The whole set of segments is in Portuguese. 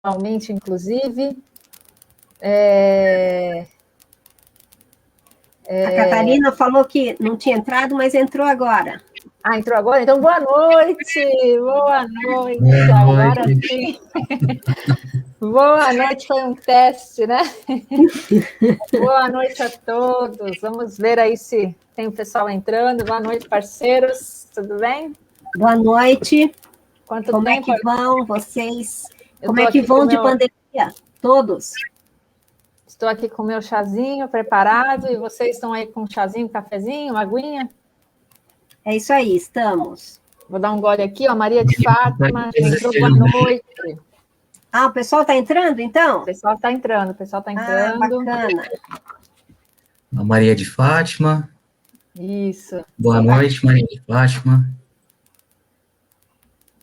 virtualmente, inclusive. A Catarina falou que não tinha entrado, mas entrou agora. Ah, entrou agora? Então, boa noite! Boa noite! Boa Agora noite. sim! Boa noite, foi um teste, né? Boa noite a todos. Vamos ver aí se tem o pessoal entrando. Boa noite, parceiros. Tudo bem? Boa noite. Quanto Como tempo? é que vão vocês? Eu Como tô é que aqui vão com de meu- pandemia? Todos? Estou aqui com o meu chazinho preparado e vocês estão aí com um chazinho, cafezinho, uma aguinha? É isso aí, estamos. Vou dar um gole aqui, ó. Maria de Fátima, já entrou, boa Existindo. noite. Ah, o pessoal está entrando, então? O pessoal está entrando, o pessoal está Ah, entrando. bacana. A Maria de Fátima. Isso. Boa noite, Maria de Fátima.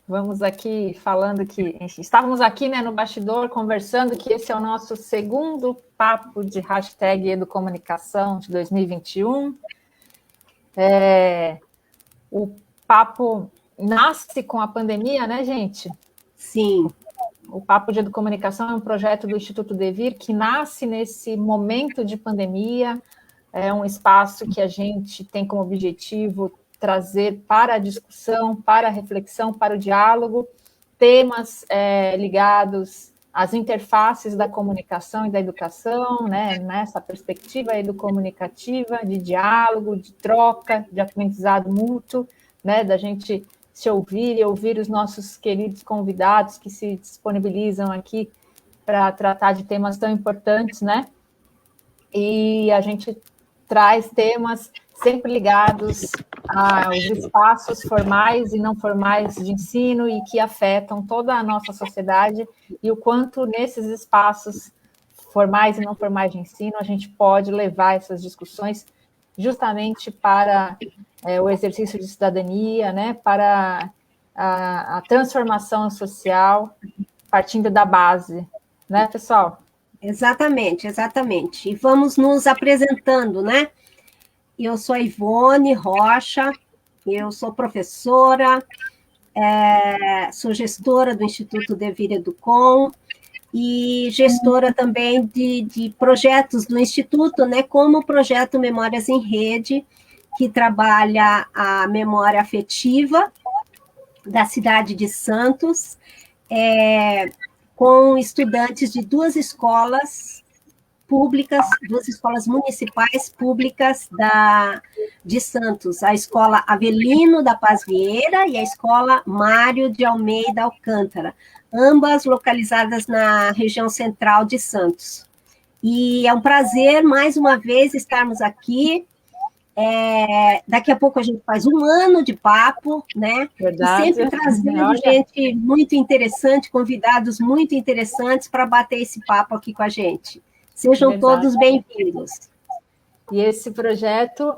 Vamos aqui falando que estávamos aqui, né, no bastidor conversando que esse é o nosso segundo papo de hashtag Educomunicação de 2021. O papo nasce com a pandemia, né, gente? Sim. O Papo de Educomunicação é um projeto do Instituto Devir que nasce nesse momento de pandemia. É um espaço que a gente tem como objetivo trazer para a discussão, para a reflexão, para o diálogo, temas ligados às interfaces da comunicação e da educação, né, nessa perspectiva educomunicativa, de diálogo, de troca, de aprendizado mútuo, né, da gente se ouvir e ouvir os nossos queridos convidados que se disponibilizam aqui para tratar de temas tão importantes, né? E a gente traz temas sempre ligados aos espaços formais e não formais de ensino e que afetam toda a nossa sociedade e o quanto nesses espaços formais e não formais de ensino a gente pode levar essas discussões justamente para o exercício de cidadania, né, para a transformação social partindo da base, né, pessoal? Exatamente, exatamente. E vamos nos apresentando, né? Eu sou a Ivone Rocha, eu sou professora, sou gestora do Instituto Devir Educom e gestora também de projetos do Instituto, né? Como o projeto Memórias em Rede, que trabalha a memória afetiva da cidade de Santos, com estudantes de duas escolas públicas, duas escolas municipais públicas de Santos, a Escola Avelino da Paz Vieira e a Escola Mário de Almeida Alcântara, ambas localizadas na região central de Santos. E é um prazer, mais uma vez, estarmos aqui. Daqui a pouco a gente faz um ano de papo, né? Verdade. E sempre trazendo gente muito interessante, convidados muito interessantes para bater esse papo aqui com a gente. Sejam Verdade. todos bem-vindos. E esse projeto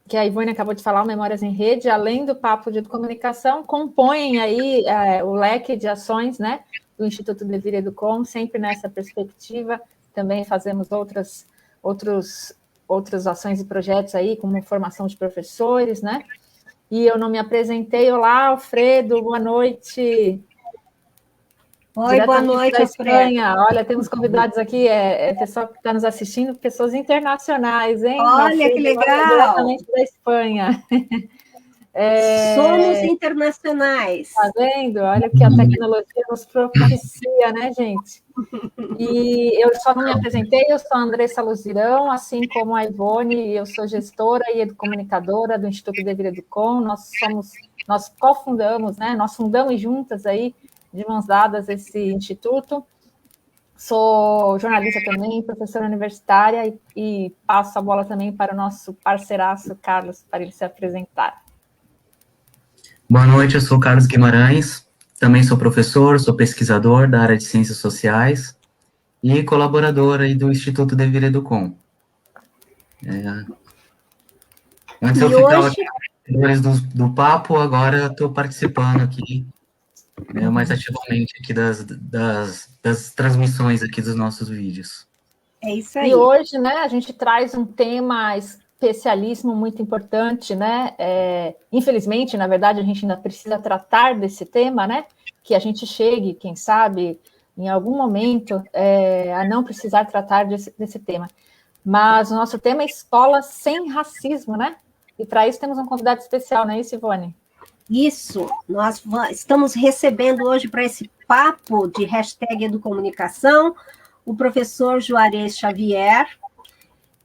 que a Ivone acabou de falar, o Memórias em Rede, além do Papo de Comunicação, compõem aí o leque de ações, né, do Instituto Devir Educom, sempre nessa perspectiva. Também fazemos outras ações e projetos aí, como formação de professores, né? E eu não me apresentei. Olá, Alfredo, boa noite. Oi, boa noite, da Espanha. Olha, temos convidados aqui, pessoal que está nos assistindo, pessoas internacionais, hein? Olha, que legal! Diretamente da Espanha. Somos internacionais. Tá vendo? Olha o que a tecnologia nos propicia, né, gente? E eu só não me apresentei, eu sou a Andressa Luzirão, assim como a Ivone, eu sou gestora e comunicadora do Instituto Devir Educom, nós cofundamos, né, nós fundamos juntas aí, de mãos dadas, esse instituto. Sou jornalista também, professora universitária e passo a bola também para o nosso parceiraço Carlos, para ele se apresentar. Boa noite, eu sou Carlos Guimarães, também sou professor, sou pesquisador da área de Ciências Sociais e colaborador aí do Instituto Devir Educom. Antes eu ficava aqui do papo, agora eu estou participando aqui, mais ativamente aqui das transmissões aqui dos nossos vídeos. É isso aí. E hoje, né, a gente traz um tema especialíssimo, muito importante, né? Infelizmente, na verdade, a gente ainda precisa tratar desse tema, né? Que a gente chegue, quem sabe, em algum momento, a não precisar tratar desse tema. Mas o nosso tema é escola sem racismo, né? E para isso temos um convidado especial, não é isso, Ivone? Isso, nós estamos recebendo hoje para esse papo de hashtag Educomunicação o professor Juarez Xavier,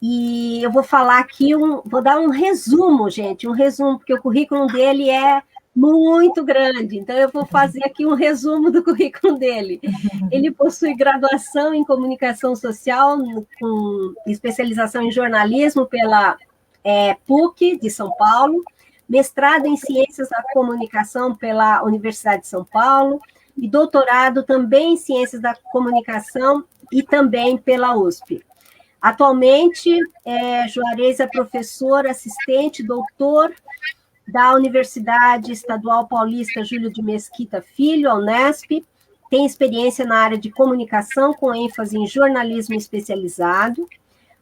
e eu vou falar aqui, vou dar um resumo, gente, porque o currículo dele é muito grande, então eu vou fazer aqui um resumo do currículo dele. Ele possui graduação em Comunicação Social, com especialização em jornalismo pela PUC de São Paulo, mestrado em Ciências da Comunicação pela Universidade de São Paulo, e doutorado também em Ciências da Comunicação e também pela USP. Atualmente, Juarez é professor, assistente, doutor da Universidade Estadual Paulista Júlio de Mesquita Filho, a Unesp, tem experiência na área de comunicação com ênfase em jornalismo especializado,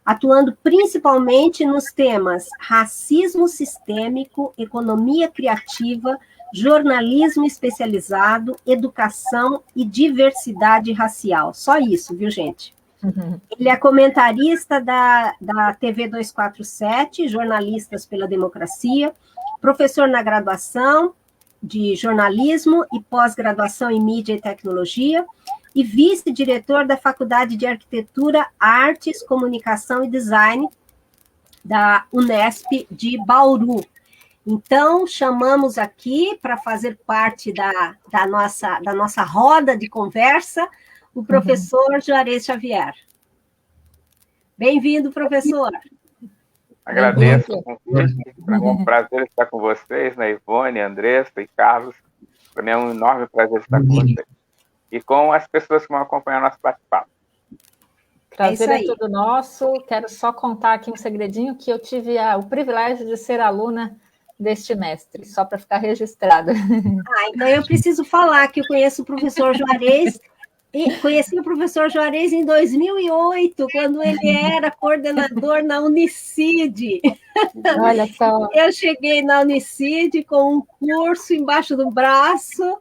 atuando principalmente nos temas racismo sistêmico, economia criativa, jornalismo especializado, educação e diversidade racial. Só isso, viu, gente? Uhum. Ele é comentarista da TV 247, Jornalistas pela Democracia, professor na graduação de jornalismo e pós-graduação em mídia e tecnologia, e vice-diretor da Faculdade de Arquitetura, Artes, Comunicação e Design da Unesp de Bauru. Então, chamamos aqui para fazer parte da nossa roda de conversa o professor Juarez Xavier. Bem-vindo, professor. Agradeço o convite. Para mim é um prazer estar com vocês, né, Ivone, Andressa e Carlos. Para mim é um enorme prazer estar com vocês. E com as pessoas que vão acompanhar nosso bate-papo. Prazer é todo nosso. Quero só contar aqui um segredinho, que eu tive o privilégio de ser aluna deste mestre, só para ficar registrado. Então eu preciso falar que eu conheço o professor Juarez, conheci o professor Juarez em 2008, quando ele era coordenador na Unicid. Olha só. Eu cheguei na Unicid com um curso embaixo do braço,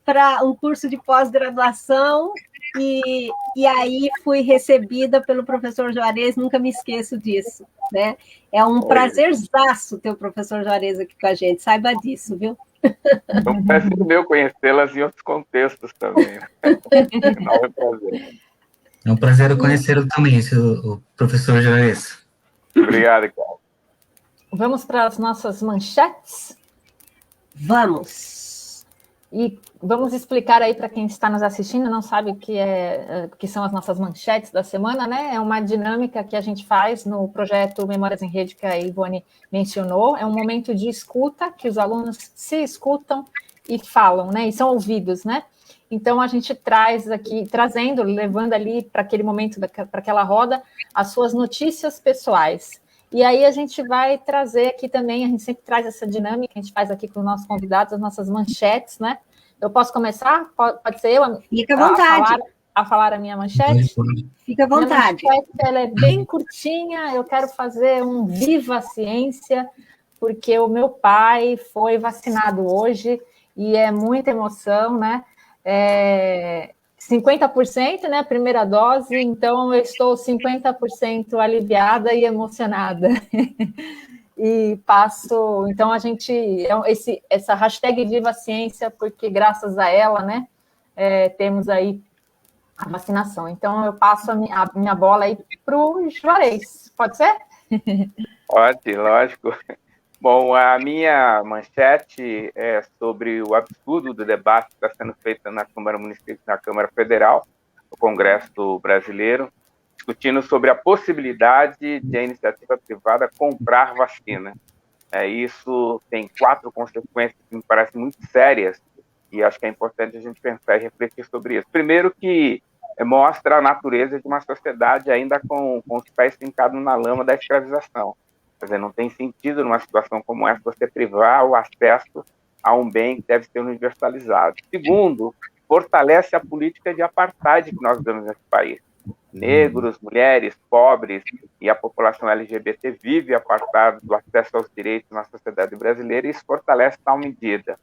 para um curso de pós-graduação, e aí fui recebida pelo professor Juarez, nunca me esqueço disso, né? É um prazerzaço ter o professor Juarez aqui com a gente, saiba disso, viu? É um prazer meu conhecê-las em outros contextos também. Enorme prazer. É um prazer conhecê-lo também, o professor Juarez. Obrigado, Carlos. Vamos para as nossas manchetes? Vamos. E vamos explicar aí para quem está nos assistindo, não sabe o que são as nossas manchetes da semana, né? É uma dinâmica que a gente faz no projeto Memórias em Rede, que a Ivone mencionou. É um momento de escuta, que os alunos se escutam e falam, né? E são ouvidos, né? Então, a gente traz aqui, levando ali para aquele momento, para aquela roda, as suas notícias pessoais. E aí a gente vai trazer aqui também, a gente sempre traz essa dinâmica, a gente faz aqui com os nossos convidados, as nossas manchetes, né? Eu posso começar? Pode ser eu? Fica à vontade. A falar a minha manchete? Fica à vontade. Minha manchete, ela é bem curtinha, eu quero fazer um Viva a Ciência, porque o meu pai foi vacinado hoje, e é muita emoção, né? 50%, né, primeira dose, então eu estou 50% aliviada e emocionada. E passo, então a gente, essa hashtag Viva a Ciência, porque graças a ela, né, temos aí a vacinação. Então eu passo a minha bola aí para o Juarez, pode ser? Pode, lógico. Bom, a minha manchete é sobre o absurdo do debate que está sendo feito na Câmara Municipal, na Câmara Federal, no Congresso Brasileiro, discutindo sobre a possibilidade de a iniciativa privada comprar vacina. Isso tem 4 consequências que me parecem muito sérias, e acho que é importante a gente pensar e refletir sobre isso. Primeiro, que mostra a natureza de uma sociedade ainda com os pés fincados na lama da escravização. Quer dizer, não tem sentido numa situação como essa você privar o acesso a um bem que deve ser universalizado. Segundo, fortalece a política de apartheid que nós vemos nesse país. Negros, mulheres, pobres e a população LGBT vive apartado do acesso aos direitos na sociedade brasileira, e isso fortalece tal medida.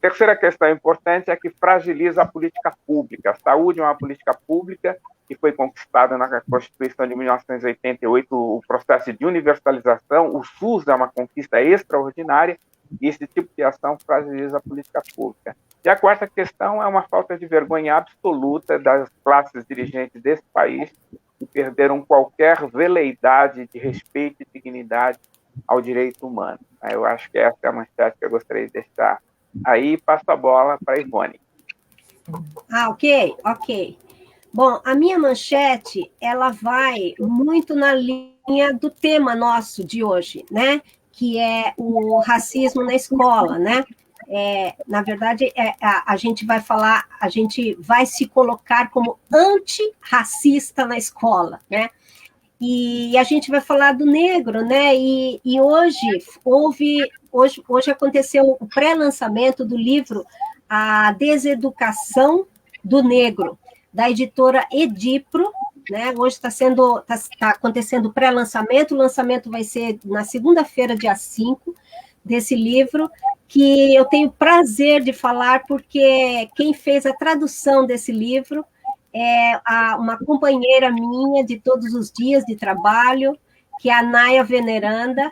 Terceira questão importante é que fragiliza a política pública. A saúde é uma política pública que foi conquistada na Constituição de 1988, o processo de universalização. O SUS é uma conquista extraordinária e esse tipo de ação fragiliza a política pública. E a quarta questão é uma falta de vergonha absoluta das classes dirigentes desse país, que perderam qualquer veleidade de respeito e dignidade ao direito humano. Eu acho que essa é a manchete que eu gostaria de deixar. Aí passo a bola para a Ivone. Ok. Bom, a minha manchete, ela vai muito na linha do tema nosso de hoje, né? Que é o racismo na escola, né? Na verdade, a gente vai falar, a gente vai se colocar como antirracista na escola, né? E a gente vai falar do negro, né? E hoje aconteceu o pré-lançamento do livro A Deseducação do Negro, da editora Edipro, né? Hoje está acontecendo o pré-lançamento, o lançamento vai ser na segunda-feira, dia 5, desse livro, que eu tenho prazer de falar, porque quem fez a tradução desse livro é uma companheira minha de todos os dias de trabalho, que é a Naya Veneranda,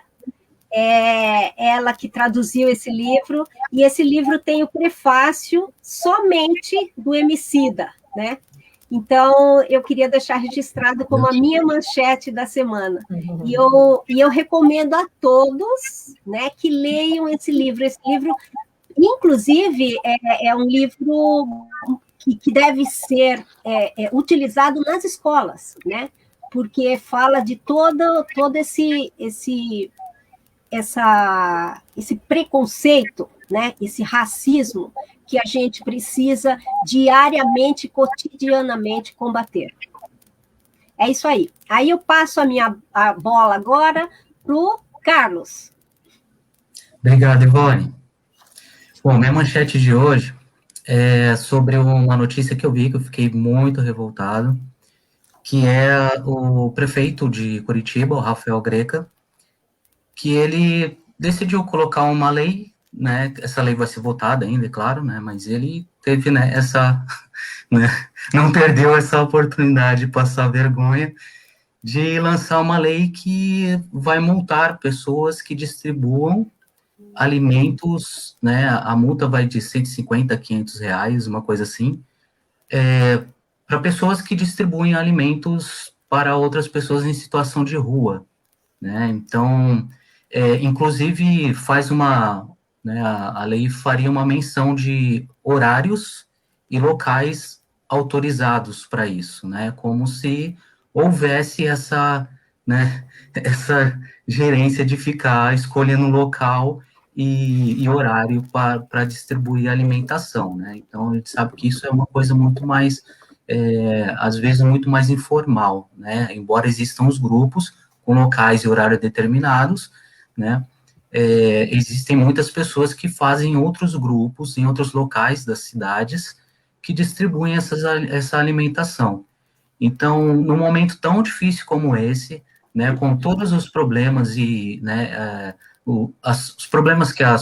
ela que traduziu esse livro, e esse livro tem o prefácio somente do Emicida, né? Então, eu queria deixar registrado como a minha manchete da semana. E eu recomendo a todos, né, que leiam esse livro. Esse livro, inclusive, é um livro que deve ser utilizado nas escolas, né? Porque fala de todo esse preconceito, né? Esse racismo que a gente precisa diariamente, cotidianamente combater. É isso aí. Aí eu passo a bola agora para o Carlos. Obrigado, Ivone. Bom, minha manchete de hoje é sobre uma notícia que eu vi, que eu fiquei muito revoltado, que é o prefeito de Curitiba, o Rafael Greca, que ele decidiu colocar uma lei, né, essa lei vai ser votada ainda, é claro, né, mas ele teve, né, né, não perdeu essa oportunidade de passar vergonha, de lançar uma lei que vai multar pessoas que distribuam alimentos, né, a multa vai de 150 a 500 reais, uma coisa assim, para pessoas que distribuem alimentos para outras pessoas em situação de rua, né, então, inclusive faz né, a lei faria uma menção de horários e locais autorizados para isso, né, como se houvesse né, essa gerência de ficar escolhendo local e horário para distribuir alimentação, né? Então, a gente sabe que isso é uma coisa muito mais, às vezes, muito mais informal, né? Embora existam os grupos com locais e horários determinados, né? Existem muitas pessoas que fazem outros grupos em outros locais das cidades que distribuem essa alimentação. Então, num momento tão difícil como esse, né, com todos os problemas e, né, os problemas que a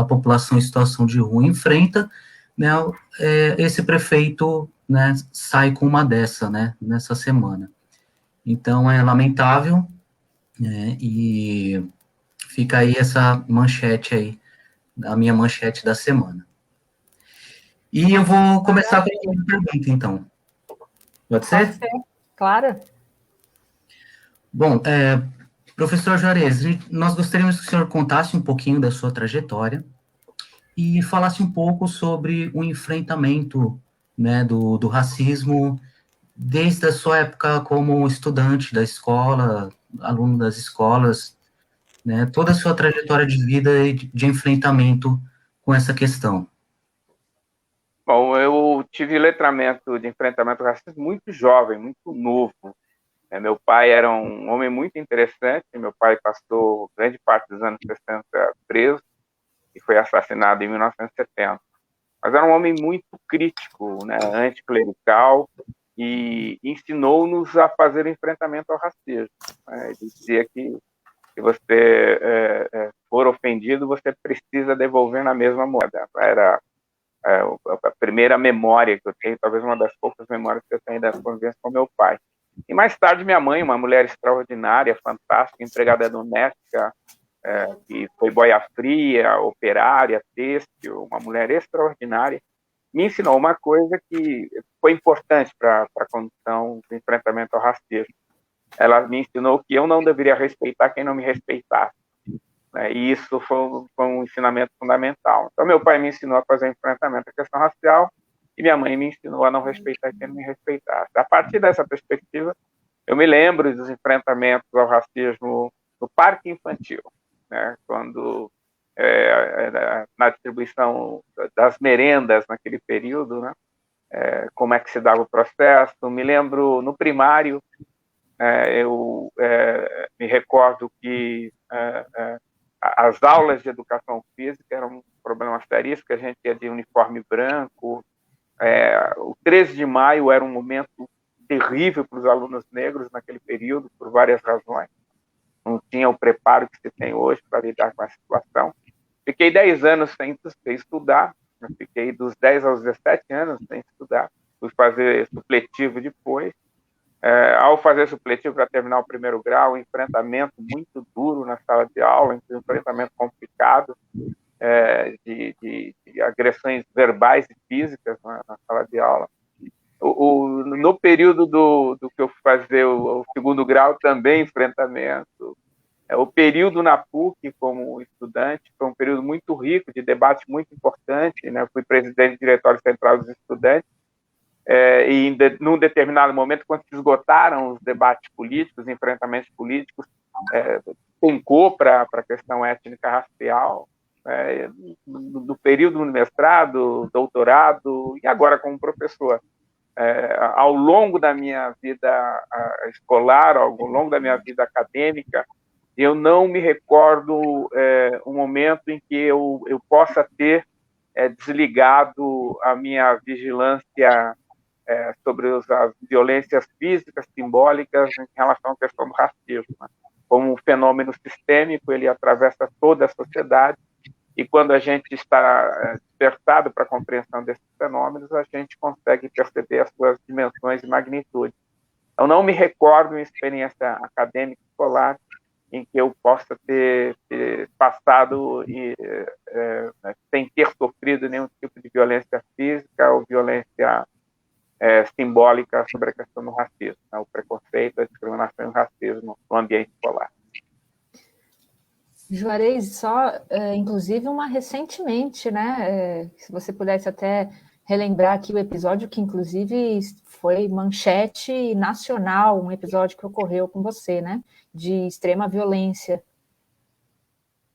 população em situação de rua enfrenta, né, esse prefeito, né, sai com uma dessa, né, nessa semana. Então, é lamentável, né, e fica aí essa manchete aí, a minha manchete da semana. E eu vou começar com a pergunta, então. Pode ser? Pode ser, claro. Bom, professor Juarez, nós gostaríamos que o senhor contasse um pouquinho da sua trajetória e falasse um pouco sobre o enfrentamento, né, do racismo desde a sua época como estudante da escola, aluno das escolas, né, toda a sua trajetória de vida e de enfrentamento com essa questão. Bom, eu tive letramento de enfrentamento ao racismo muito jovem, muito novo. Meu pai era um homem muito interessante, meu pai passou grande parte dos anos 60 preso e foi assassinado em 1970. Mas era um homem muito crítico, né, anticlerical, e ensinou-nos a fazer enfrentamento ao racismo. Ele dizia que se você for ofendido, você precisa devolver na mesma moeda. Era a primeira memória que eu tenho, talvez uma das poucas memórias que eu tenho da convivência com meu pai. E mais tarde minha mãe, uma mulher extraordinária, fantástica, empregada doméstica, que foi boia fria, operária, têxtil, uma mulher extraordinária, me ensinou uma coisa que foi importante para a condição do enfrentamento ao racismo. Ela me ensinou que eu não deveria respeitar quem não me respeitasse. E isso foi um ensinamento fundamental. Então, meu pai me ensinou a fazer enfrentamento à questão racial e minha mãe me ensinou a não respeitar quem não me respeitasse. A partir dessa perspectiva, eu me lembro dos enfrentamentos ao racismo no parque infantil, né? Quando, na distribuição das merendas naquele período, né? Como é que se dava o processo. Me lembro, no primário, eu me recordo que as aulas de educação física eram um problema seríssimo, que a gente ia de uniforme branco. O 13 de maio era um momento terrível para os alunos negros naquele período, por várias razões. Não tinha o preparo que se tem hoje para lidar com a situação. Fiquei 10 anos sem estudar, eu fiquei dos 10 aos 17 anos sem estudar, fui fazer supletivo depois. Ao fazer supletivo para terminar o primeiro grau, um enfrentamento muito duro na sala de aula, um enfrentamento complicado, de agressões verbais e físicas na sala de aula. No período do que eu fui fazer o segundo grau, também enfrentamento. O período na PUC, como estudante, foi um período muito rico, de debate muito importante, né? Fui presidente do Diretório Central dos Estudantes, e num determinado momento, quando se esgotaram os debates políticos, os enfrentamentos políticos, pencou para a questão étnica-racial, no período do mestrado, doutorado, e agora como professor. Ao longo da minha vida escolar, ao longo da minha vida acadêmica, eu não me recordo um momento em que eu possa ter desligado a minha vigilância sobre as violências físicas, simbólicas, em relação à questão do racismo. Né? Como um fenômeno sistêmico, ele atravessa toda a sociedade, e quando a gente está despertado para a compreensão desses fenômenos, a gente consegue perceber as suas dimensões e magnitude. Eu não me recordo uma experiência acadêmica escolar em que eu possa ter passado sem ter sofrido nenhum tipo de violência física ou violência simbólica sobre a questão do racismo, né? O preconceito, a discriminação e o racismo no ambiente escolar. Juarez, só, inclusive, recentemente, né? Se você pudesse até relembrar aqui o episódio que, inclusive, foi manchete nacional, um episódio que ocorreu com você, né? De extrema violência.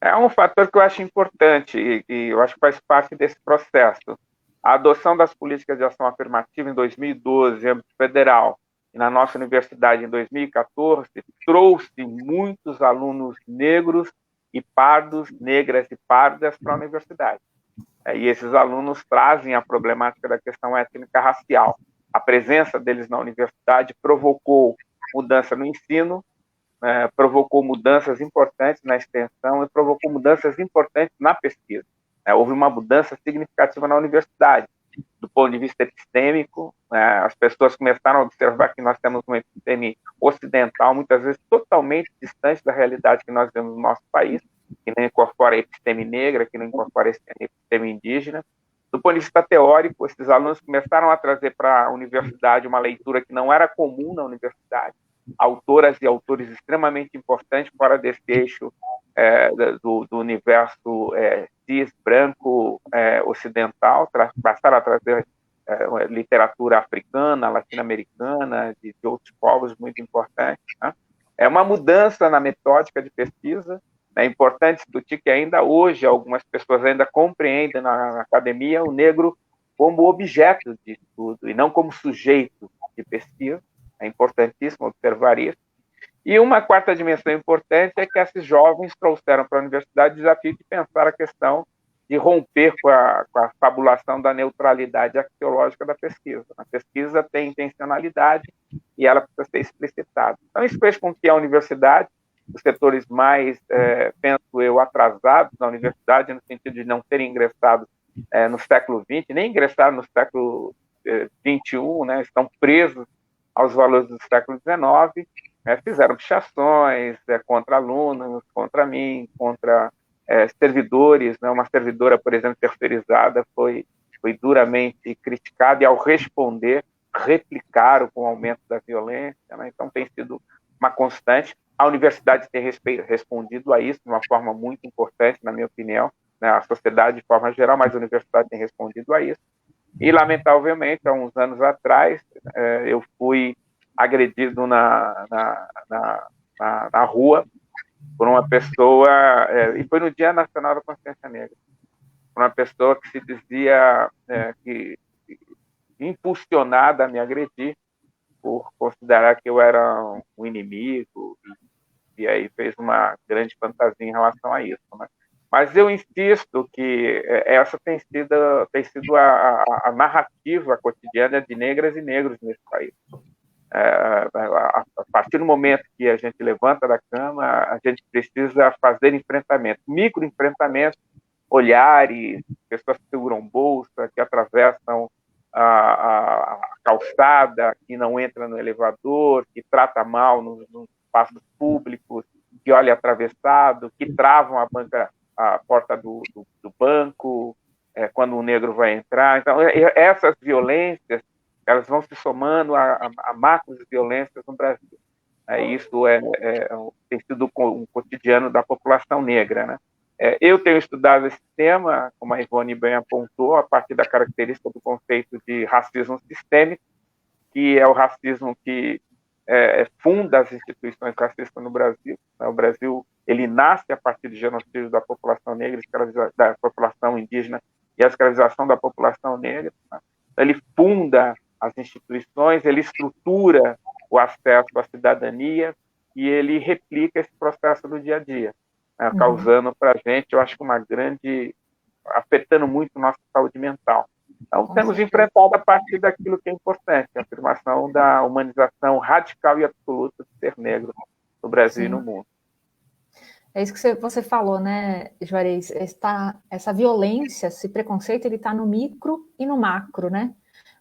É um fator que eu acho importante e eu acho que faz parte desse processo. A adoção das políticas de ação afirmativa em 2012, em âmbito federal, e na nossa universidade em 2014, trouxe muitos alunos negros e pardos, negras e pardas para a universidade. E esses alunos trazem a problemática da questão étnica-racial. A presença deles na universidade provocou mudança no ensino, provocou mudanças importantes na extensão e provocou mudanças importantes na pesquisa. Houve uma mudança significativa na universidade. Do ponto de vista epistêmico, as pessoas começaram a observar que nós temos uma episteme ocidental, muitas vezes totalmente distante da realidade que nós vemos no nosso país, que não incorpora a episteme negra, que não incorpora a episteme indígena. Do ponto de vista teórico, esses alunos começaram a trazer para a universidade uma leitura que não era comum na universidade, autoras e autores extremamente importantes fora desse eixo do universo cis, branco, ocidental, passaram a trazer literatura africana, latino-americana, de outros povos muito importantes. Né? É uma mudança na metódica de pesquisa. É importante discutir que ainda hoje algumas pessoas ainda compreendem na academia o negro como objeto de estudo e não como sujeito de pesquisa. É importantíssimo observar isso. E uma quarta dimensão importante é que esses jovens trouxeram para a universidade o desafio de pensar a questão de romper com a fabulação da neutralidade axiológica da pesquisa. A pesquisa tem intencionalidade e ela precisa ser explicitada. Então, isso fez com que a universidade, os setores mais, penso eu, atrasados na universidade, no sentido de não terem ingressado no século XX, nem ingressaram no século XXI, né, estão presos aos valores do século XIX, fizeram pichações contra alunos, contra mim, contra servidores, né, uma servidora, por exemplo, terceirizada, foi duramente criticada e, ao responder, replicaram com o aumento da violência, né? Então tem sido uma constante. A universidade tem respondido a isso de uma forma muito importante, na minha opinião, né? A sociedade de forma geral, mas a universidade tem respondido a isso. E, lamentavelmente, há uns anos atrás, eu fui agredido na rua por uma pessoa, e foi no Dia Nacional da Consciência Negra, por uma pessoa que se dizia que impulsionada a me agredir por considerar que eu era um inimigo, e aí fez uma grande fantasia em relação a isso, né? Mas eu insisto que essa tem sido a narrativa cotidiana de negras e negros nesse país. A partir do momento que a gente levanta da cama, a gente precisa fazer enfrentamentos, microenfrentamentos, olhares, pessoas que seguram bolsa, que atravessam a calçada, que não entra no elevador, que trata mal nos espaços públicos, que olha atravessado, que travam a porta do banco quando o negro vai entrar. Então, essas violências, elas vão se somando a macros violências no Brasil. Isso tem sido um cotidiano da população negra, né? Eu tenho estudado esse tema, como a Ivone bem apontou, a partir da característica do conceito de racismo sistêmico, que é o racismo que funda as instituições racistas no Brasil. O Brasil, ele nasce a partir do genocídio da população negra, da população indígena e a escravização da população negra. Ele funda as instituições, ele estrutura o acesso à cidadania e ele replica esse processo no dia a dia, causando para a gente, eu acho que afetando muito nossa saúde mental. Então, temos enfrentado a partir daquilo que é importante, a afirmação da humanização radical e absoluta de ser negro no Brasil e no mundo. É isso que você falou, né, Juarez? Essa violência, esse preconceito, ele está no micro e no macro, né?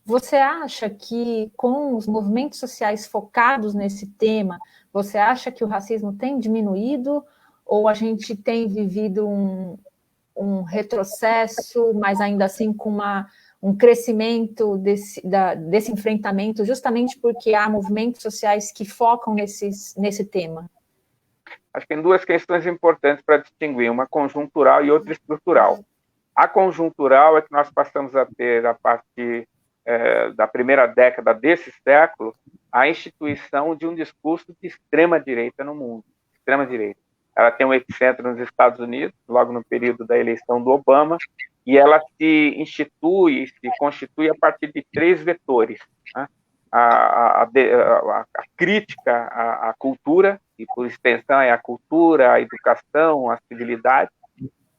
Você acha que, com os movimentos sociais focados nesse tema, você acha que o racismo tem diminuído ou a gente tem vivido um retrocesso, mas ainda assim com um crescimento desse enfrentamento, justamente porque há movimentos sociais que focam nesse tema? Acho que tem duas questões importantes para distinguir, uma conjuntural e outra estrutural. A conjuntural é que nós passamos a ter, a partir da primeira década desse século, a instituição de um discurso de extrema-direita no mundo. Extrema-direita. Ela tem um epicentro nos Estados Unidos, logo no período da eleição do Obama, e ela se constitui a partir de 3 vetores, né? A crítica à cultura, e por extensão é a cultura, a educação, a civilidade,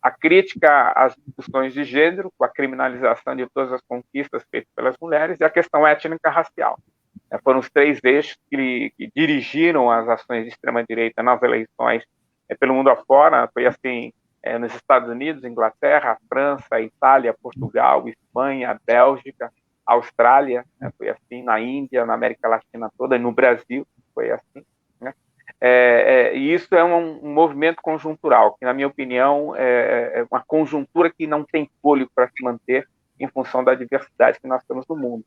a crítica às discussões de gênero, com a criminalização de todas as conquistas feitas pelas mulheres, e a questão étnica-racial. Foram os 3 eixos que dirigiram as ações de extrema-direita nas eleições pelo mundo afora. Foi assim nos Estados Unidos, Inglaterra, França, Itália, Portugal, Espanha, Bélgica, Austrália, foi assim na Índia, na América Latina toda, e no Brasil foi assim, né? E isso é um movimento conjuntural, que, na minha opinião, é uma conjuntura que não tem fôlego para se manter em função da diversidade que nós temos no mundo.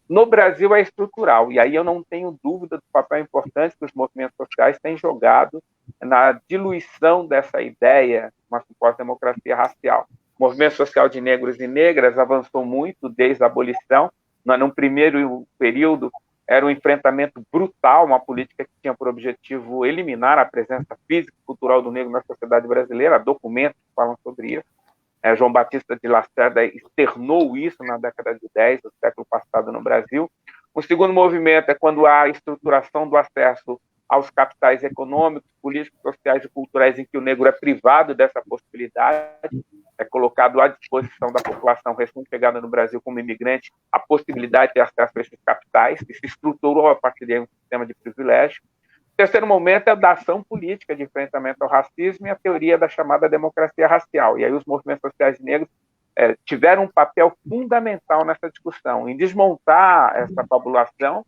No Brasil é estrutural, e aí eu não tenho dúvida do papel importante que os movimentos sociais têm jogado na diluição dessa ideia de uma suposta democracia racial. O movimento social de negros e negras avançou muito desde a abolição. Num primeiro período, era um enfrentamento brutal, uma política que tinha por objetivo eliminar a presença física e cultural do negro na sociedade brasileira. Há documentos que falam sobre isso. João Batista de Lacerda externou isso na década de 10 do século passado no Brasil. O segundo movimento é quando há a estruturação do acesso aos capitais econômicos, políticos, sociais e culturais, em que o negro é privado dessa possibilidade, é colocado à disposição da população recém-chegada no Brasil como imigrante a possibilidade de ter acesso a esses capitais, que se estruturou a partir de um sistema de privilégio. O terceiro momento é a da ação política de enfrentamento ao racismo e a teoria da chamada democracia racial. E aí os movimentos sociais negros tiveram um papel fundamental nessa discussão, em desmontar essa fabulação,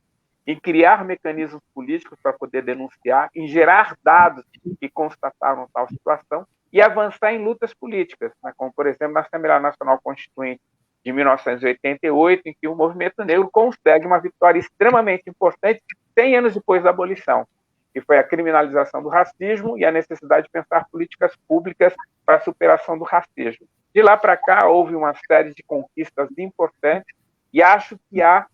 em criar mecanismos políticos para poder denunciar, em gerar dados que constataram tal situação e avançar em lutas políticas, né? Como, por exemplo, na Assembleia Nacional Constituinte de 1988, em que o movimento negro consegue uma vitória extremamente importante 100 anos depois da abolição, que foi a criminalização do racismo e a necessidade de pensar políticas públicas para a superação do racismo. De lá para cá, houve uma série de conquistas importantes e acho que há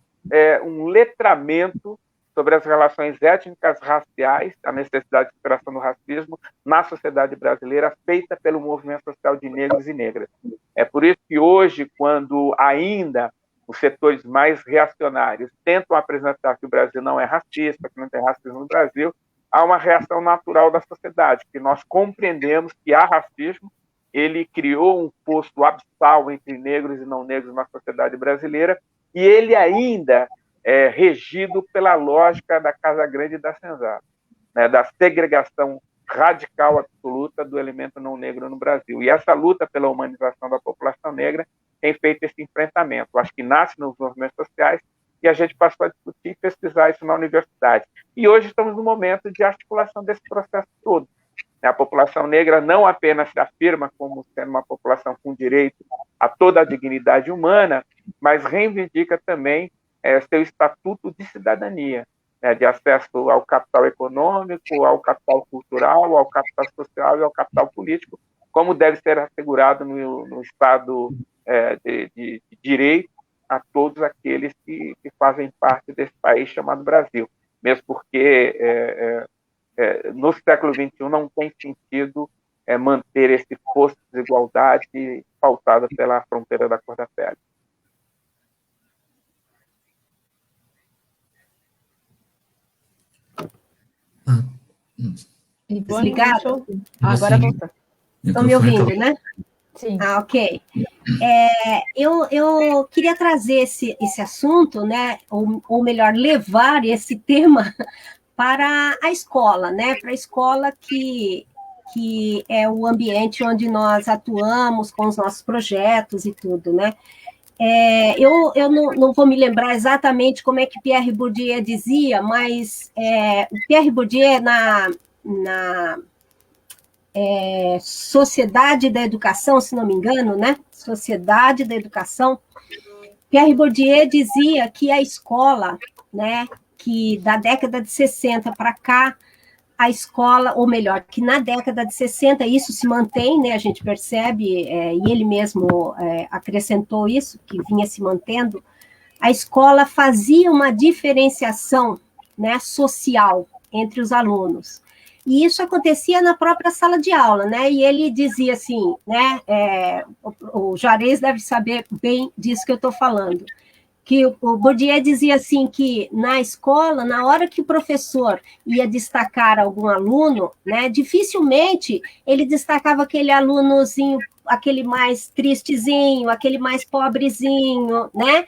um letramento sobre as relações étnicas raciais, a necessidade de superação do racismo na sociedade brasileira, feita pelo movimento social de negros e negras. É por isso que hoje, quando ainda os setores mais reacionários tentam apresentar que o Brasil não é racista, que não tem racismo no Brasil, há uma reação natural da sociedade, que nós compreendemos que há racismo, ele criou um posto abissal entre negros e não negros na sociedade brasileira, e ele ainda é regido pela lógica da Casa Grande e da Senzala, né, da segregação radical absoluta do elemento não negro no Brasil. E essa luta pela humanização da população negra tem feito esse enfrentamento. Acho que nasce nos movimentos sociais e a gente passou a discutir e pesquisar isso na universidade. E hoje estamos no momento de articulação desse processo todo. A população negra não apenas se afirma como sendo uma população com direito a toda a dignidade humana, mas reivindica também seu estatuto de cidadania, né, de acesso ao capital econômico, ao capital cultural, ao capital social e ao capital político, como deve ser assegurado no Estado de direito a todos aqueles que fazem parte desse país chamado Brasil, mesmo porque no século XXI não tem sentido manter esse posto de desigualdade pautado pela fronteira da cor da pele. Desligado? Agora voltou. Estão me ouvindo, né? Sim. Ok. Eu queria trazer esse assunto, né? Ou melhor, levar esse tema para a escola, né? Para a escola que é o ambiente onde nós atuamos com os nossos projetos e tudo, né? Eu não vou me lembrar exatamente como é que Pierre Bourdieu dizia, mas o Pierre Bourdieu, na Sociedade da Educação, se não me engano, né? Sociedade da Educação, Pierre Bourdieu dizia que a escola, né, que da década de 60 para cá, a escola, ou melhor, que na década de 60 isso se mantém, né, a gente percebe, e ele mesmo acrescentou isso, que vinha se mantendo, a escola fazia uma diferenciação, né, social entre os alunos. E isso acontecia na própria sala de aula, né? E ele dizia assim, né? O Juarez deve saber bem disso que eu estou falando, que o Bourdieu dizia assim que na escola, na hora que o professor ia destacar algum aluno, né, dificilmente ele destacava aquele alunozinho, aquele mais tristezinho, aquele mais pobrezinho, né?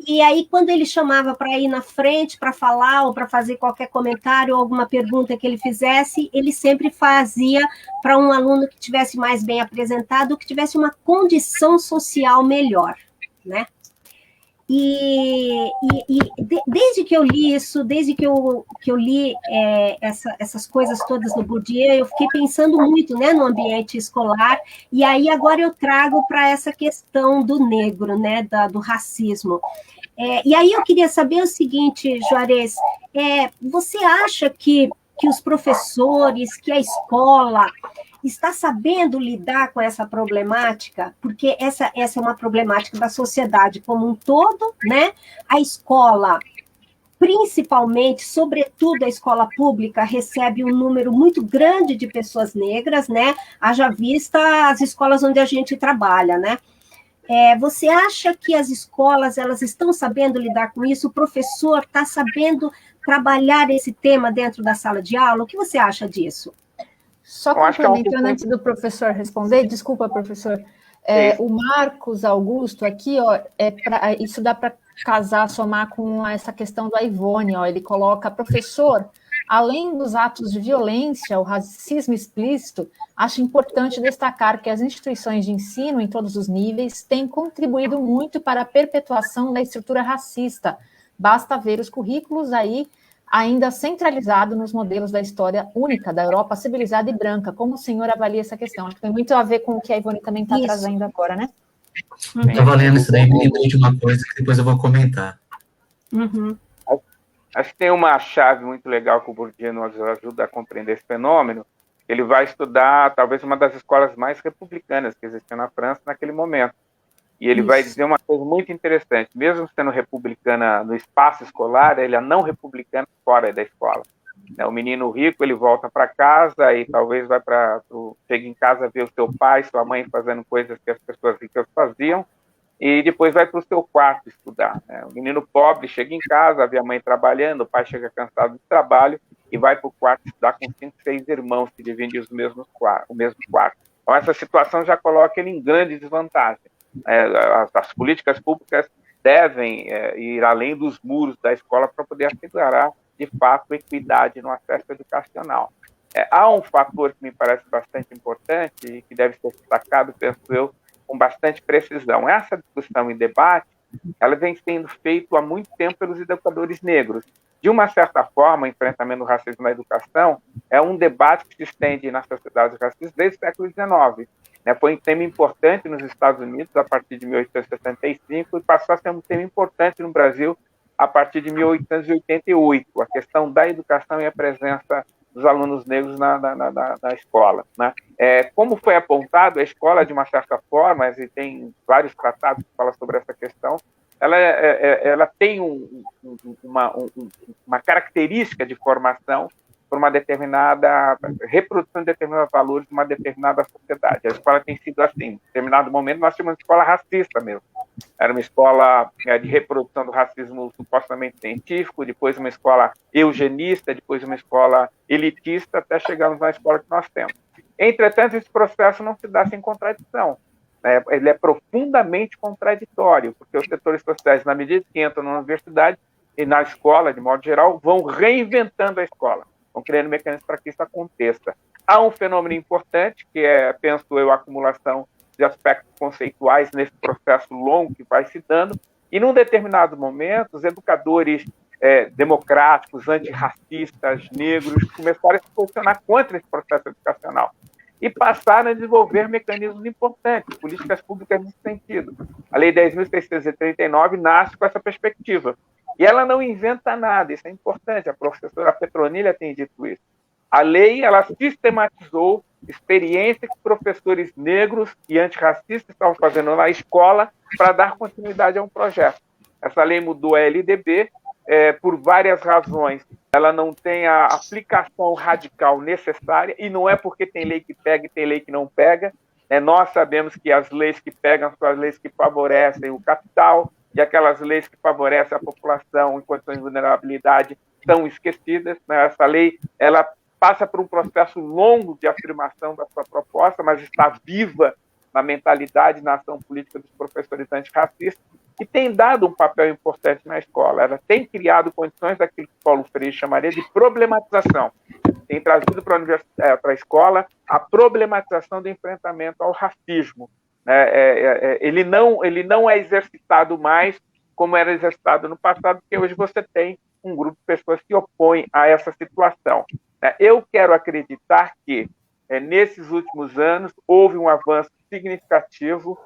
E aí, quando ele chamava para ir na frente, para falar ou para fazer qualquer comentário ou alguma pergunta que ele fizesse, ele sempre fazia para um aluno que tivesse mais bem apresentado, que tivesse uma condição social melhor, né? Desde que eu li isso, desde que eu li essas coisas todas do Bourdieu, eu fiquei pensando muito, né, no ambiente escolar, e aí agora eu trago para essa questão do negro, né, do racismo. E aí eu queria saber o seguinte, Juarez, você acha que os professores, que a escola está sabendo lidar com essa problemática? Porque essa é uma problemática da sociedade como um todo, né? A escola, principalmente, sobretudo a escola pública, recebe um número muito grande de pessoas negras, né? Haja vista as escolas onde a gente trabalha, né? Você acha que as escolas elas estão sabendo lidar com isso? O professor está sabendo trabalhar esse tema dentro da sala de aula? O que você acha disso? Só complementando antes do professor responder, desculpa, professor, o Marcos Augusto aqui, ó, isso dá para casar, somar com essa questão do Ivone, ó, ele coloca, professor, além dos atos de violência, o racismo explícito, acho importante destacar que as instituições de ensino, em todos os níveis, têm contribuído muito para a perpetuação da estrutura racista. Basta ver os currículos aí, ainda centralizado nos modelos da história única da Europa civilizada e branca. Como o senhor avalia essa questão? Acho que tem muito a ver com o que a Ivone também está trazendo agora, né? Estava lendo isso daí, me lembrei de uma coisa que depois eu vou comentar. Uhum. Acho que tem uma chave muito legal que o Bourdieu nos ajuda a compreender esse fenômeno. Ele vai estudar, talvez, uma das escolas mais republicanas que existia na França naquele momento. E ele vai dizer uma coisa muito interessante. Mesmo sendo republicana no espaço escolar, ele é não republicana fora da escola. O menino rico, ele volta para casa e talvez chega em casa ver o seu pai, sua mãe fazendo coisas que as pessoas ricas faziam, e depois vai para o seu quarto estudar. O menino pobre chega em casa, vê a mãe trabalhando, o pai chega cansado do trabalho e vai para o quarto estudar com 5, 6 irmãos que dividem o mesmo quarto. Então, essa situação já coloca ele em grande desvantagem. As políticas públicas devem ir além dos muros da escola para poder assegurar, de fato, equidade no acesso educacional. Há um fator que me parece bastante importante e que deve ser destacado, penso eu, com bastante precisão. Essa discussão e debate, ela vem sendo feita há muito tempo pelos educadores negros. De uma certa forma, o enfrentamento do racismo na educação é um debate que se estende nas sociedades racistas desde o século XIX. Foi um tema importante nos Estados Unidos a partir de 1865 e passou a ser um tema importante no Brasil a partir de 1888, a questão da educação e a presença dos alunos negros na escola. Como foi apontado, a escola, de uma certa forma, e tem vários tratados que falam sobre essa questão, ela tem uma característica de formação por uma determinada reprodução de determinados valores de uma determinada sociedade. A escola tem sido assim. Em determinado momento, nós tínhamos uma escola racista mesmo. Era uma escola de reprodução do racismo supostamente científico, depois uma escola eugenista, depois uma escola elitista, até chegarmos na escola que nós temos. Entretanto, esse processo não se dá sem contradição. Ele é profundamente contraditório, porque os setores sociais, na medida que entram na universidade e na escola, de modo geral, vão reinventando a escola, vão criando mecanismos para que isso aconteça. Há um fenômeno importante, que é, penso eu, a acumulação de aspectos conceituais nesse processo longo que vai se dando, e num determinado momento, os educadores democráticos, antirracistas, negros, começaram a se posicionar contra esse processo educacional e passaram a desenvolver mecanismos importantes, políticas públicas nesse sentido. A Lei 10.639 nasce com essa perspectiva. E ela não inventa nada, isso é importante, a professora Petronilha tem dito isso. A lei, ela sistematizou experiências que professores negros e antirracistas estavam fazendo na escola para dar continuidade a um projeto. Essa lei mudou a LDB por várias razões. Ela não tem a aplicação radical necessária, e não é porque tem lei que pega e tem lei que não pega. Nós sabemos que as leis que pegam são as leis que favorecem o capital, e aquelas leis que favorecem a população em condições de vulnerabilidade são esquecidas. Essa lei, ela passa por um processo longo de afirmação da sua proposta, mas está viva na mentalidade, na ação política dos professores antirracistas, e tem dado um papel importante na escola. Ela tem criado condições daquilo que Paulo Freire chamaria de problematização. Tem trazido para a escola a problematização do enfrentamento ao racismo. Ele não é exercitado mais como era exercitado no passado, porque hoje você tem um grupo de pessoas que opõem a essa situação. Eu quero acreditar que, nesses últimos anos, houve um avanço significativo.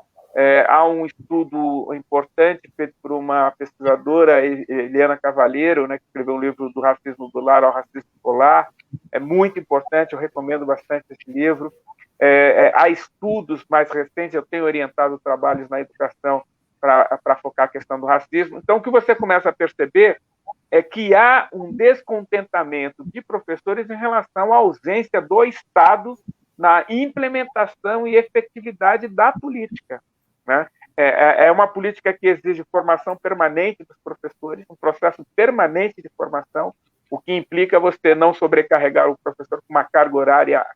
Há um estudo importante feito por uma pesquisadora, Eliana Cavalheiro, que escreveu um livro do racismo do lar ao racismo escolar. É muito importante, eu recomendo bastante esse livro. Há estudos mais recentes, eu tenho orientado trabalhos na educação para focar a questão do racismo. Então, o que você começa a perceber é que há um descontentamento de professores em relação à ausência do Estado na implementação e efetividade da política. É uma política que exige formação permanente dos professores, um processo permanente de formação, o que implica você não sobrecarregar o professor com uma carga horária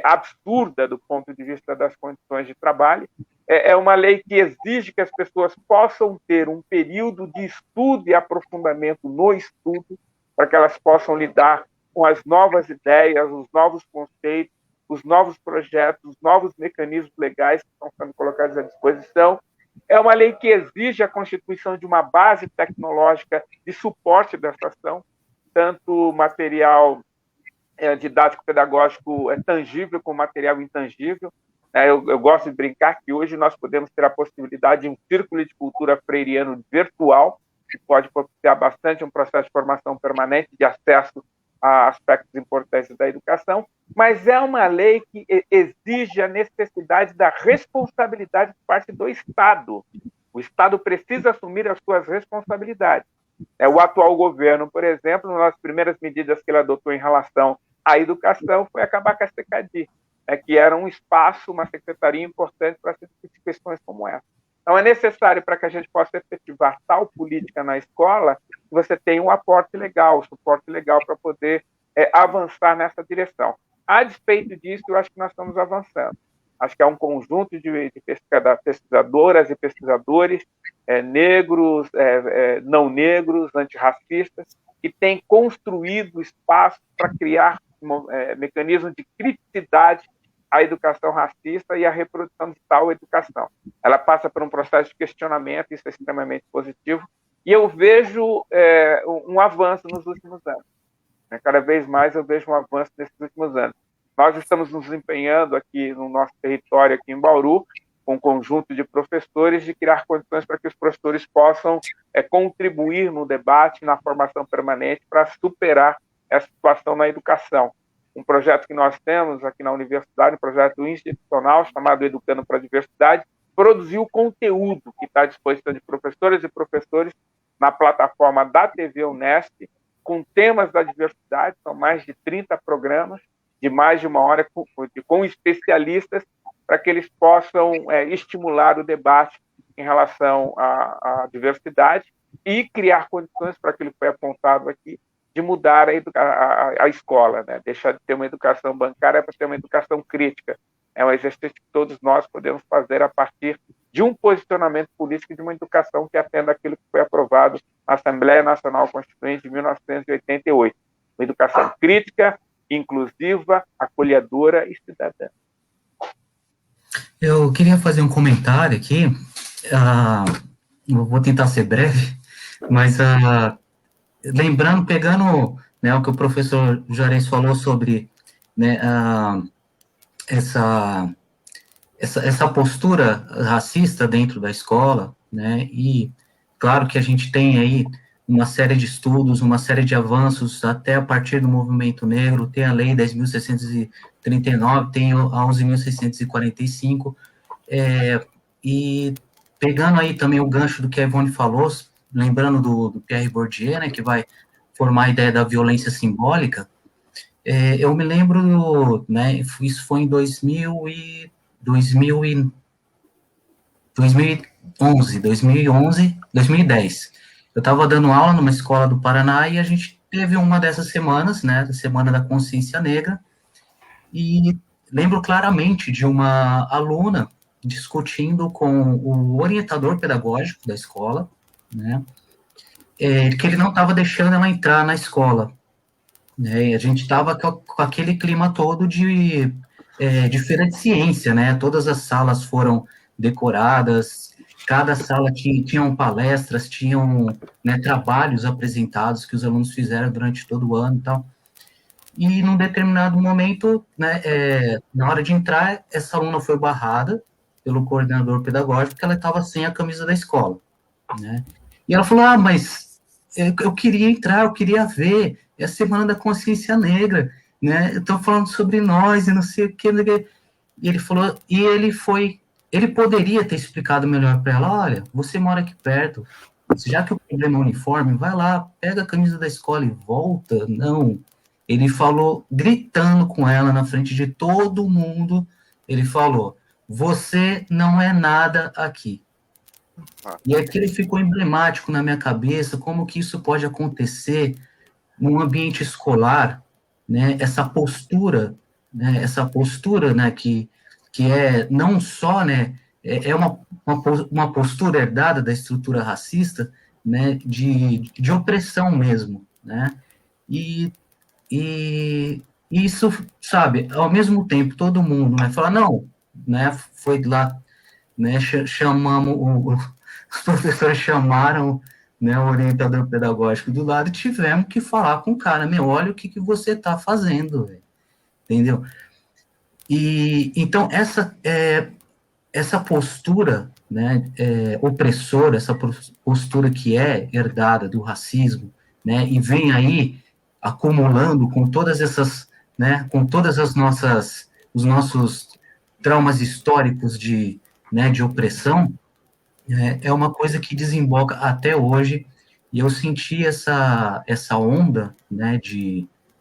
absurda do ponto de vista das condições de trabalho. É uma lei que exige que as pessoas possam ter um período de estudo e aprofundamento no estudo, para que elas possam lidar com as novas ideias, os novos conceitos, os novos projetos, os novos mecanismos legais que estão sendo colocados à disposição. É uma lei que exige a constituição de uma base tecnológica de suporte dessa ação, tanto material didático-pedagógico tangível como material intangível. Eu gosto de brincar que hoje nós podemos ter a possibilidade de um círculo de cultura freiriano virtual, que pode propiciar bastante um processo de formação permanente, de acesso a aspectos importantes da educação, mas é uma lei que exige a necessidade da responsabilidade por parte do Estado. O Estado precisa assumir as suas responsabilidades. O atual governo, por exemplo, uma das primeiras medidas que ele adotou em relação à educação foi acabar com a SECADI, que era um espaço, uma secretaria importante para discutir questões como essa. Então, é necessário, para que a gente possa efetivar tal política na escola, que você tenha um aporte legal, suporte legal para poder avançar nessa direção. A despeito disso, eu acho que nós estamos avançando. Acho que é um conjunto de pesquisadoras e pesquisadores negros, não negros, antirracistas, que têm construído espaço para criar mecanismos de criticidade à educação racista e à reprodução de tal educação. Ela passa por um processo de questionamento, isso é extremamente positivo, e eu vejo um avanço nos últimos anos. Cada vez mais eu vejo um avanço nesses últimos anos. Nós estamos nos empenhando aqui no nosso território, aqui em Bauru, com um conjunto de professores, de criar condições para que os professores possam contribuir no debate, na formação permanente, para superar essa situação na educação. Um projeto que nós temos aqui na universidade, um projeto institucional chamado Educando para a Diversidade, produziu conteúdo que está à disposição de professoras e professores na plataforma da TV Unesp, com temas da diversidade, são mais de 30 programas, de mais de uma hora, com especialistas, para que eles possam estimular o debate em relação à diversidade e criar condições para aquilo que foi apontado aqui, de mudar a escola, né? Deixar de ter uma educação bancária para ter uma educação crítica. É um exercício que todos nós podemos fazer a partir de um posicionamento político de uma educação que atenda aquilo que foi aprovado na Assembleia Nacional Constituinte de 1988. Uma educação crítica, inclusiva, acolhedora e cidadã. Eu queria fazer um comentário aqui, vou tentar ser breve, mas lembrando, pegando o que o professor Juarez falou sobre essa postura racista dentro da escola, e claro que a gente tem aí uma série de estudos, uma série de avanços, até a partir do movimento negro, tem a lei 10.639, tem a 11.645, e pegando aí também o gancho do que a Ivone falou, lembrando do Pierre Bourdieu, que vai formar a ideia da violência simbólica, eu me lembro, isso foi em 2011, 2010. Eu estava dando aula numa escola do Paraná e a gente teve uma dessas semanas, a Semana da Consciência Negra, e lembro claramente de uma aluna discutindo com o orientador pedagógico da escola, que ele não estava deixando ela entrar na escola. A gente estava com aquele clima todo de feira de ciência, todas as salas foram decoradas, cada sala tinham palestras, tinham trabalhos apresentados que os alunos fizeram durante todo o ano e tal. E num determinado momento, na hora de entrar, essa aluna foi barrada pelo coordenador pedagógico porque ela estava sem a camisa da escola. E ela falou, mas eu queria entrar, eu queria ver, é a Semana da Consciência Negra, estão falando sobre nós e não sei o que. E ele falou, ele poderia ter explicado melhor para ela, olha, você mora aqui perto, já que o problema é uniforme, vai lá, pega a camisa da escola e volta. Não, ele falou, gritando com ela na frente de todo mundo, ele falou, você não é nada aqui. E aquilo ficou emblemático na minha cabeça, como que isso pode acontecer num ambiente escolar, essa postura, que é não só, é uma postura herdada da estrutura racista, de opressão mesmo, E E isso, sabe, ao mesmo tempo, todo mundo, né, fala, não, né, foi lá, né, chamamos, os professores chamaram, né, o orientador pedagógico do lado e tivemos que falar com o cara, meu, olha o que você está fazendo, véio, entendeu? E, então, essa postura, né, opressora, essa postura que é herdada do racismo, né, e vem aí acumulando com todas essas, né, com todas as os nossos traumas históricos né, de opressão, é uma coisa que desemboca até hoje, e eu senti essa onda, né,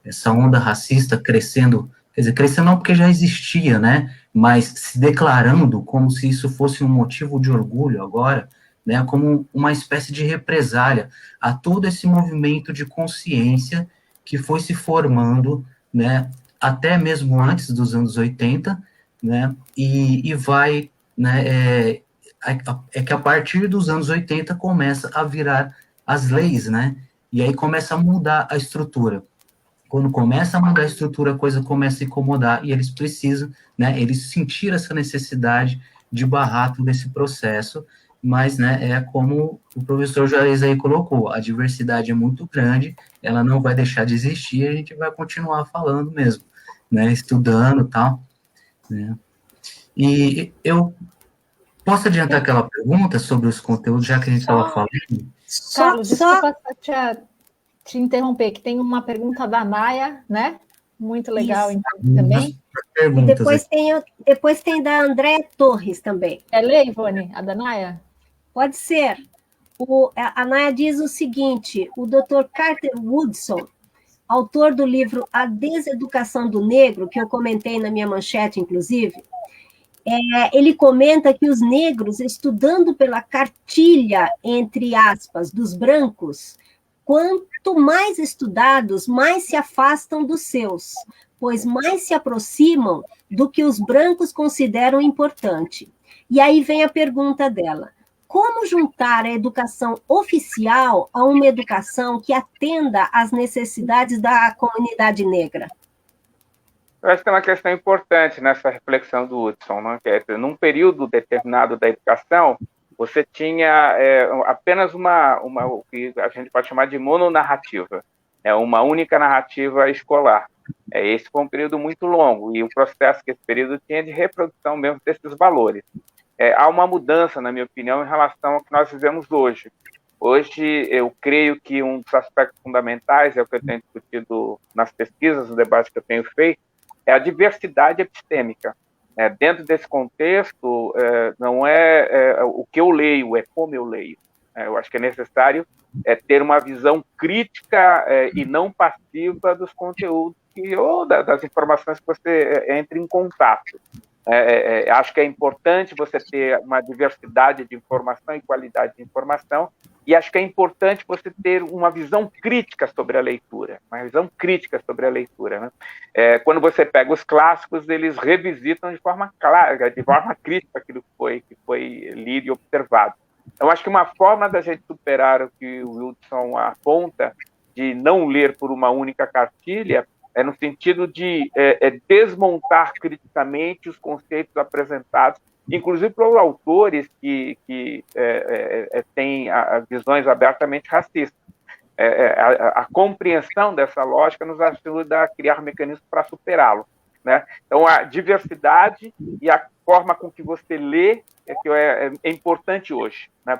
essa onda racista crescendo, quer dizer, crescendo não porque já existia, né, mas se declarando como se isso fosse um motivo de orgulho agora, né, como uma espécie de represália a todo esse movimento de consciência que foi se formando, né, até mesmo antes dos anos 80, né, e vai, né, é que a partir dos anos 80 começa a virar as leis, né? E aí começa a mudar a estrutura. Quando começa a mudar a estrutura, a coisa começa a incomodar e eles precisam, né? Eles sentiram essa necessidade de barrar todo esse processo, mas, né, é como o professor Juarez aí colocou, a diversidade é muito grande, ela não vai deixar de existir, a gente vai continuar falando mesmo, né? Estudando e tal, né? E eu posso adiantar aquela pergunta sobre os conteúdos, já que a gente estava falando? Carlos, desculpa te interromper, que tem uma pergunta da Naya, né? Muito legal também. E depois tem da Andréa Torres também. É ler, Ivone, a da Naya? Pode ser. A Naya diz o seguinte, o Dr. Carter Woodson, autor do livro A Deseducação do Negro, que eu comentei na minha manchete, inclusive, ele comenta que os negros, estudando pela cartilha, entre aspas, dos brancos, quanto mais estudados, mais se afastam dos seus, pois mais se aproximam do que os brancos consideram importante. E aí vem a pergunta dela. Como juntar a educação oficial a uma educação que atenda às necessidades da comunidade negra? Eu acho que é uma questão importante nessa reflexão do Hudson, né? Que é, num período determinado da educação, você tinha apenas o que a gente pode chamar de mononarrativa, uma única narrativa escolar. Esse foi um período muito longo, e o processo que esse período tinha de reprodução mesmo desses valores. Há uma mudança, na minha opinião, em relação ao que nós vivemos hoje. Hoje, eu creio que um dos aspectos fundamentais, é o que eu tenho discutido nas pesquisas, no debate que eu tenho feito, é a diversidade epistêmica. Dentro desse contexto, não é o que eu leio, é como eu leio. Eu acho que é necessário ter uma visão crítica e não passiva dos conteúdos ou das informações que você entra em contato. Acho que é importante você ter uma diversidade de informação e qualidade de informação, e acho que é importante você ter uma visão crítica sobre a leitura, né? Quando você pega os clássicos, eles revisitam de forma clara, de forma crítica aquilo que foi lido e observado. Então, acho que uma forma da gente superar o que o Hudson aponta, de não ler por uma única cartilha, no sentido de desmontar criticamente os conceitos apresentados, inclusive pelos autores que têm visões abertamente racistas. A compreensão dessa lógica nos ajuda a criar mecanismos para superá-lo, né? Então, a diversidade e a forma com que você lê é importante hoje, né?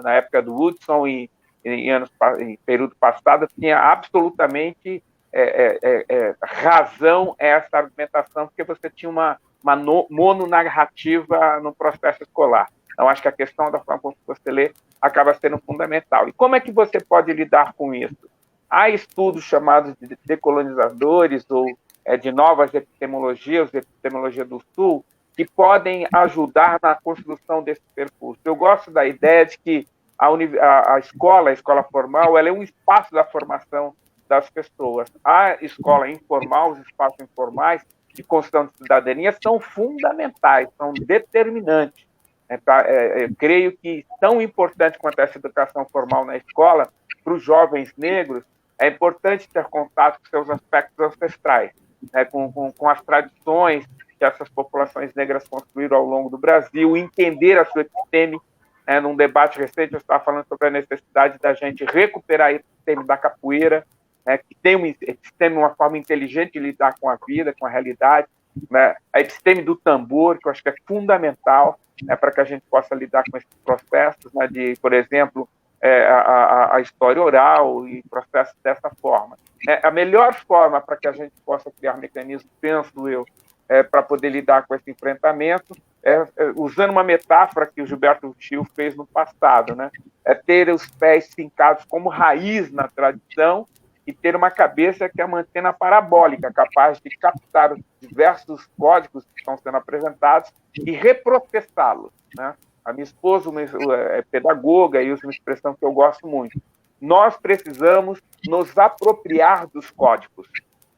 Na época do Hudson e em período passado, tinha absolutamente razão essa argumentação, porque você tinha uma mononarrativa no processo escolar. Então, acho que a questão da forma como você lê acaba sendo fundamental. E como é que você pode lidar com isso? Há estudos chamados de decolonizadores ou de novas epistemologias, epistemologia do Sul, que podem ajudar na construção desse percurso. Eu gosto da ideia de que a escola formal, ela é um espaço da formação das pessoas. A escola informal, os espaços informais de construção de cidadania são fundamentais, são determinantes. Eu creio que tão importante quanto essa educação formal na escola, para os jovens negros, é importante ter contato com seus aspectos ancestrais, né, com as tradições que essas populações negras construíram ao longo do Brasil, entender a sua episteme. Num debate recente, eu estava falando sobre a necessidade da gente recuperar a episteme da capoeira, que tem uma forma inteligente de lidar com a vida, com a realidade, né? A episteme do tambor, que eu acho que é fundamental, para que a gente possa lidar com esses processos, né, de, por exemplo, a história oral e processos dessa forma. A melhor forma para que a gente possa criar mecanismos, penso eu, para poder lidar com esse enfrentamento, usando uma metáfora que o Gilberto Gil fez no passado, né? Ter os pés fincados como raiz na tradição e ter uma cabeça que é uma antena parabólica, capaz de captar os diversos códigos que estão sendo apresentados e reprocessá-los, né? A minha esposa é pedagoga e usa uma expressão que eu gosto muito. Nós precisamos nos apropriar dos códigos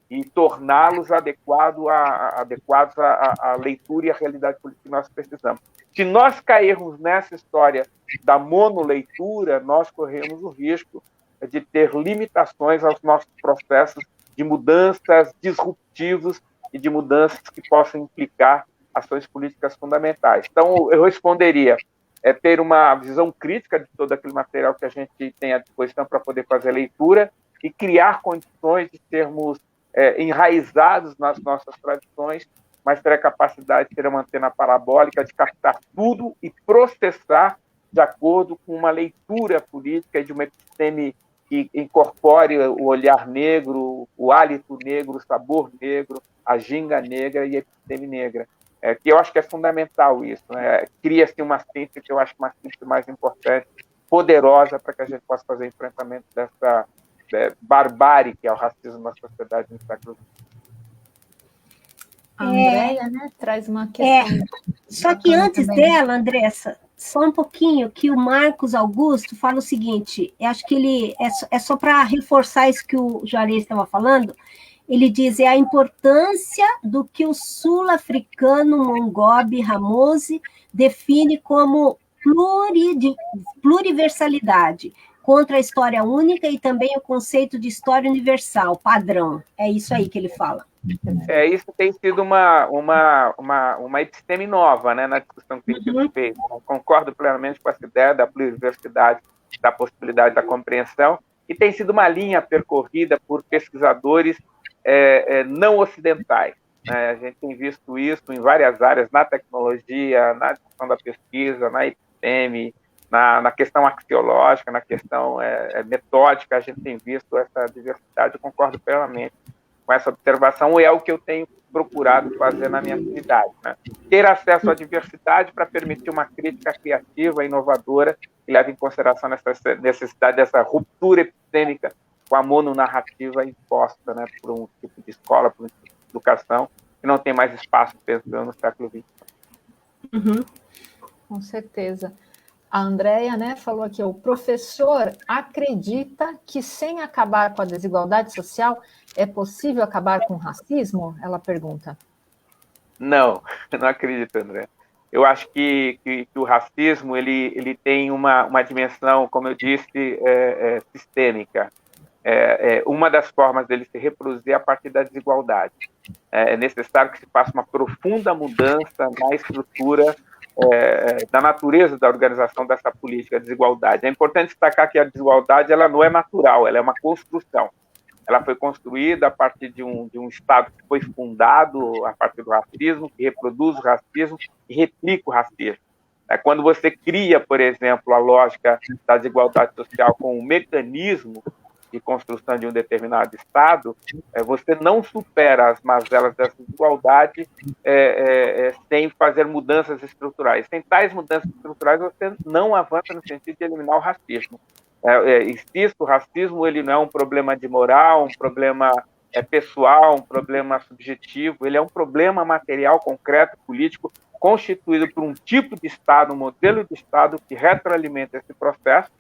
e torná-los adequados à leitura e à realidade política que nós precisamos. Se nós cairmos nessa história da monoleitura, nós corremos o risco de ter limitações aos nossos processos de mudanças disruptivos e de mudanças que possam implicar ações políticas fundamentais. Então, eu responderia ter uma visão crítica de todo aquele material que a gente tem à disposição para poder fazer a leitura e criar condições de sermos enraizados nas nossas tradições, mas ter a capacidade de ter uma antena parabólica, de captar tudo e processar de acordo com uma leitura política e de uma episteme que incorpore o olhar negro, o hálito negro, o sabor negro, a ginga negra e a episteme negra. Que eu acho que é fundamental isso, né? Cria-se uma ciência que eu acho uma ciência mais importante, poderosa, para que a gente possa fazer enfrentamento dessa barbárie que é o racismo na sociedade no século XX. A Andréia, né, traz uma questão. Só que antes dela, Andressa, só um pouquinho, que o Marcos Augusto fala o seguinte, eu acho que ele é só para reforçar isso que o Juarez estava falando. Ele diz a importância do que o sul-africano Mongobe Ramose define como pluriversalidade, contra a história única e também o conceito de história universal, padrão. É isso aí que ele fala. Isso tem sido uma episteme nova, né, na discussão que tem sido feita. Eu concordo plenamente com essa ideia da pluriversidade, da possibilidade da compreensão, e tem sido uma linha percorrida por pesquisadores não ocidentais, né? A gente tem visto isso em várias áreas, na tecnologia, na discussão da pesquisa, na episteme, na questão axiológica, na questão metódica, a gente tem visto essa diversidade. Eu concordo plenamente com essa observação, e é o que eu tenho procurado fazer na minha atividade, né? Ter acesso à diversidade para permitir uma crítica criativa, inovadora, que leve em consideração essa necessidade dessa ruptura epistêmica com a mononarrativa imposta, né, por um tipo de escola, por um tipo de educação, que não tem mais espaço, penso eu, no século XX. Com certeza. A Andréia, né, falou aqui, o professor acredita que sem acabar com a desigualdade social é possível acabar com o racismo? Ela pergunta. Não acredito, André. Eu acho que o racismo ele tem uma dimensão, como eu disse, sistêmica. Uma das formas dele se reproduzir é a partir da desigualdade. É necessário que se faça uma profunda mudança na estrutura da natureza da organização dessa política de desigualdade. É importante destacar que a desigualdade ela não é natural, ela é uma construção. Ela foi construída a partir de um Estado que foi fundado a partir do racismo, que reproduz o racismo e replica o racismo. Quando você cria, por exemplo, a lógica da desigualdade social com um mecanismo de construção de um determinado Estado, você não supera as mazelas dessa desigualdade sem fazer mudanças estruturais. Sem tais mudanças estruturais, você não avança no sentido de eliminar o racismo. Insisto, o racismo ele não é um problema de moral, um problema pessoal, um problema subjetivo, ele é um problema material, concreto, político, constituído por um tipo de Estado, um modelo de Estado que retroalimenta esse processo,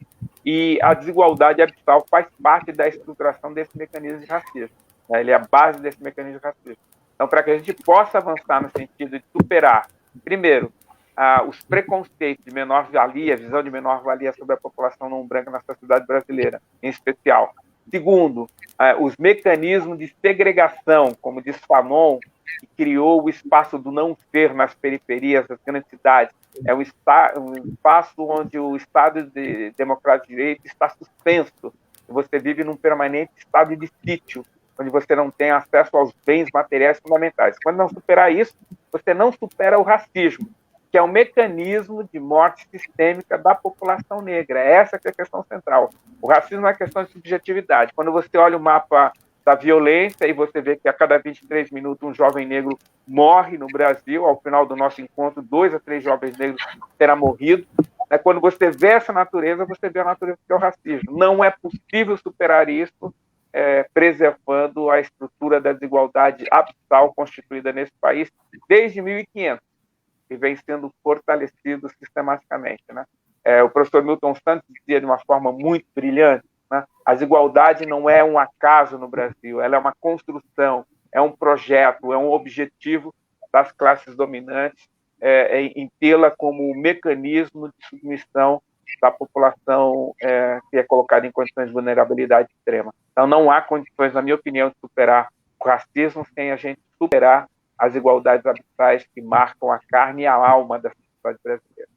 e a desigualdade abissal faz parte da estruturação desse mecanismo de racismo. Ele é a base desse mecanismo de racismo. Então, para que a gente possa avançar no sentido de superar, primeiro, os preconceitos de menor-valia, visão de menor-valia sobre a população não branca na sociedade brasileira, em especial, Segundo, os mecanismos de segregação, como diz Fanon, que criou o espaço do não ser nas periferias das grandes cidades. É um espaço onde o Estado de democracia de direito está suspenso. Você vive num permanente estado de sítio, onde você não tem acesso aos bens materiais fundamentais. Quando não superar isso, você não supera o racismo, que é um mecanismo de morte sistêmica da população negra. Essa que é a questão central. O racismo é uma questão de subjetividade. Quando você olha o mapa da violência e você vê que a cada 23 minutos um jovem negro morre no Brasil, ao final do nosso encontro, 2 a 3 jovens negros terão morrido. Quando você vê essa natureza, você vê a natureza que é o racismo. Não é possível superar isso preservando a estrutura da desigualdade abissal constituída nesse país desde 1500, e vem sendo fortalecido sistematicamente, né? O professor Milton Santos dizia de uma forma muito brilhante, né? A desigualdade não é um acaso no Brasil, ela é uma construção, é um projeto, é um objetivo das classes dominantes em tê-la como mecanismo de submissão da população que é colocada em condições de vulnerabilidade extrema. Então, não há condições, na minha opinião, de superar o racismo sem a gente superar as desigualdades abissais que marcam a carne e a alma da sociedade brasileira.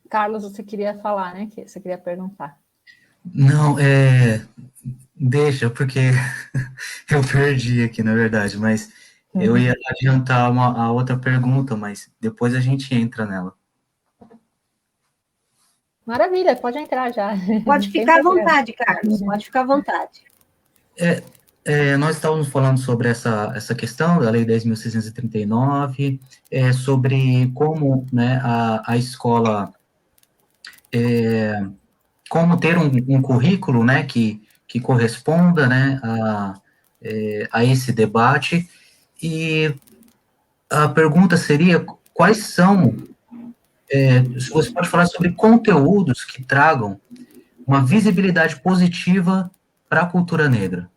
Carlos, você queria falar, né? Você queria perguntar. Não, deixa, porque eu perdi aqui, na verdade, mas eu ia adiantar a outra pergunta, mas depois a gente entra nela. Maravilha, pode entrar já. Pode ficar à vontade, Carlos, pode ficar à vontade. Nós estávamos falando sobre essa questão da Lei 10.639, sobre como, né, a escola, como ter um currículo, né, que corresponda, né, a esse debate, e a pergunta seria, quais são, se você pode falar sobre conteúdos que tragam uma visibilidade positiva para a cultura negra.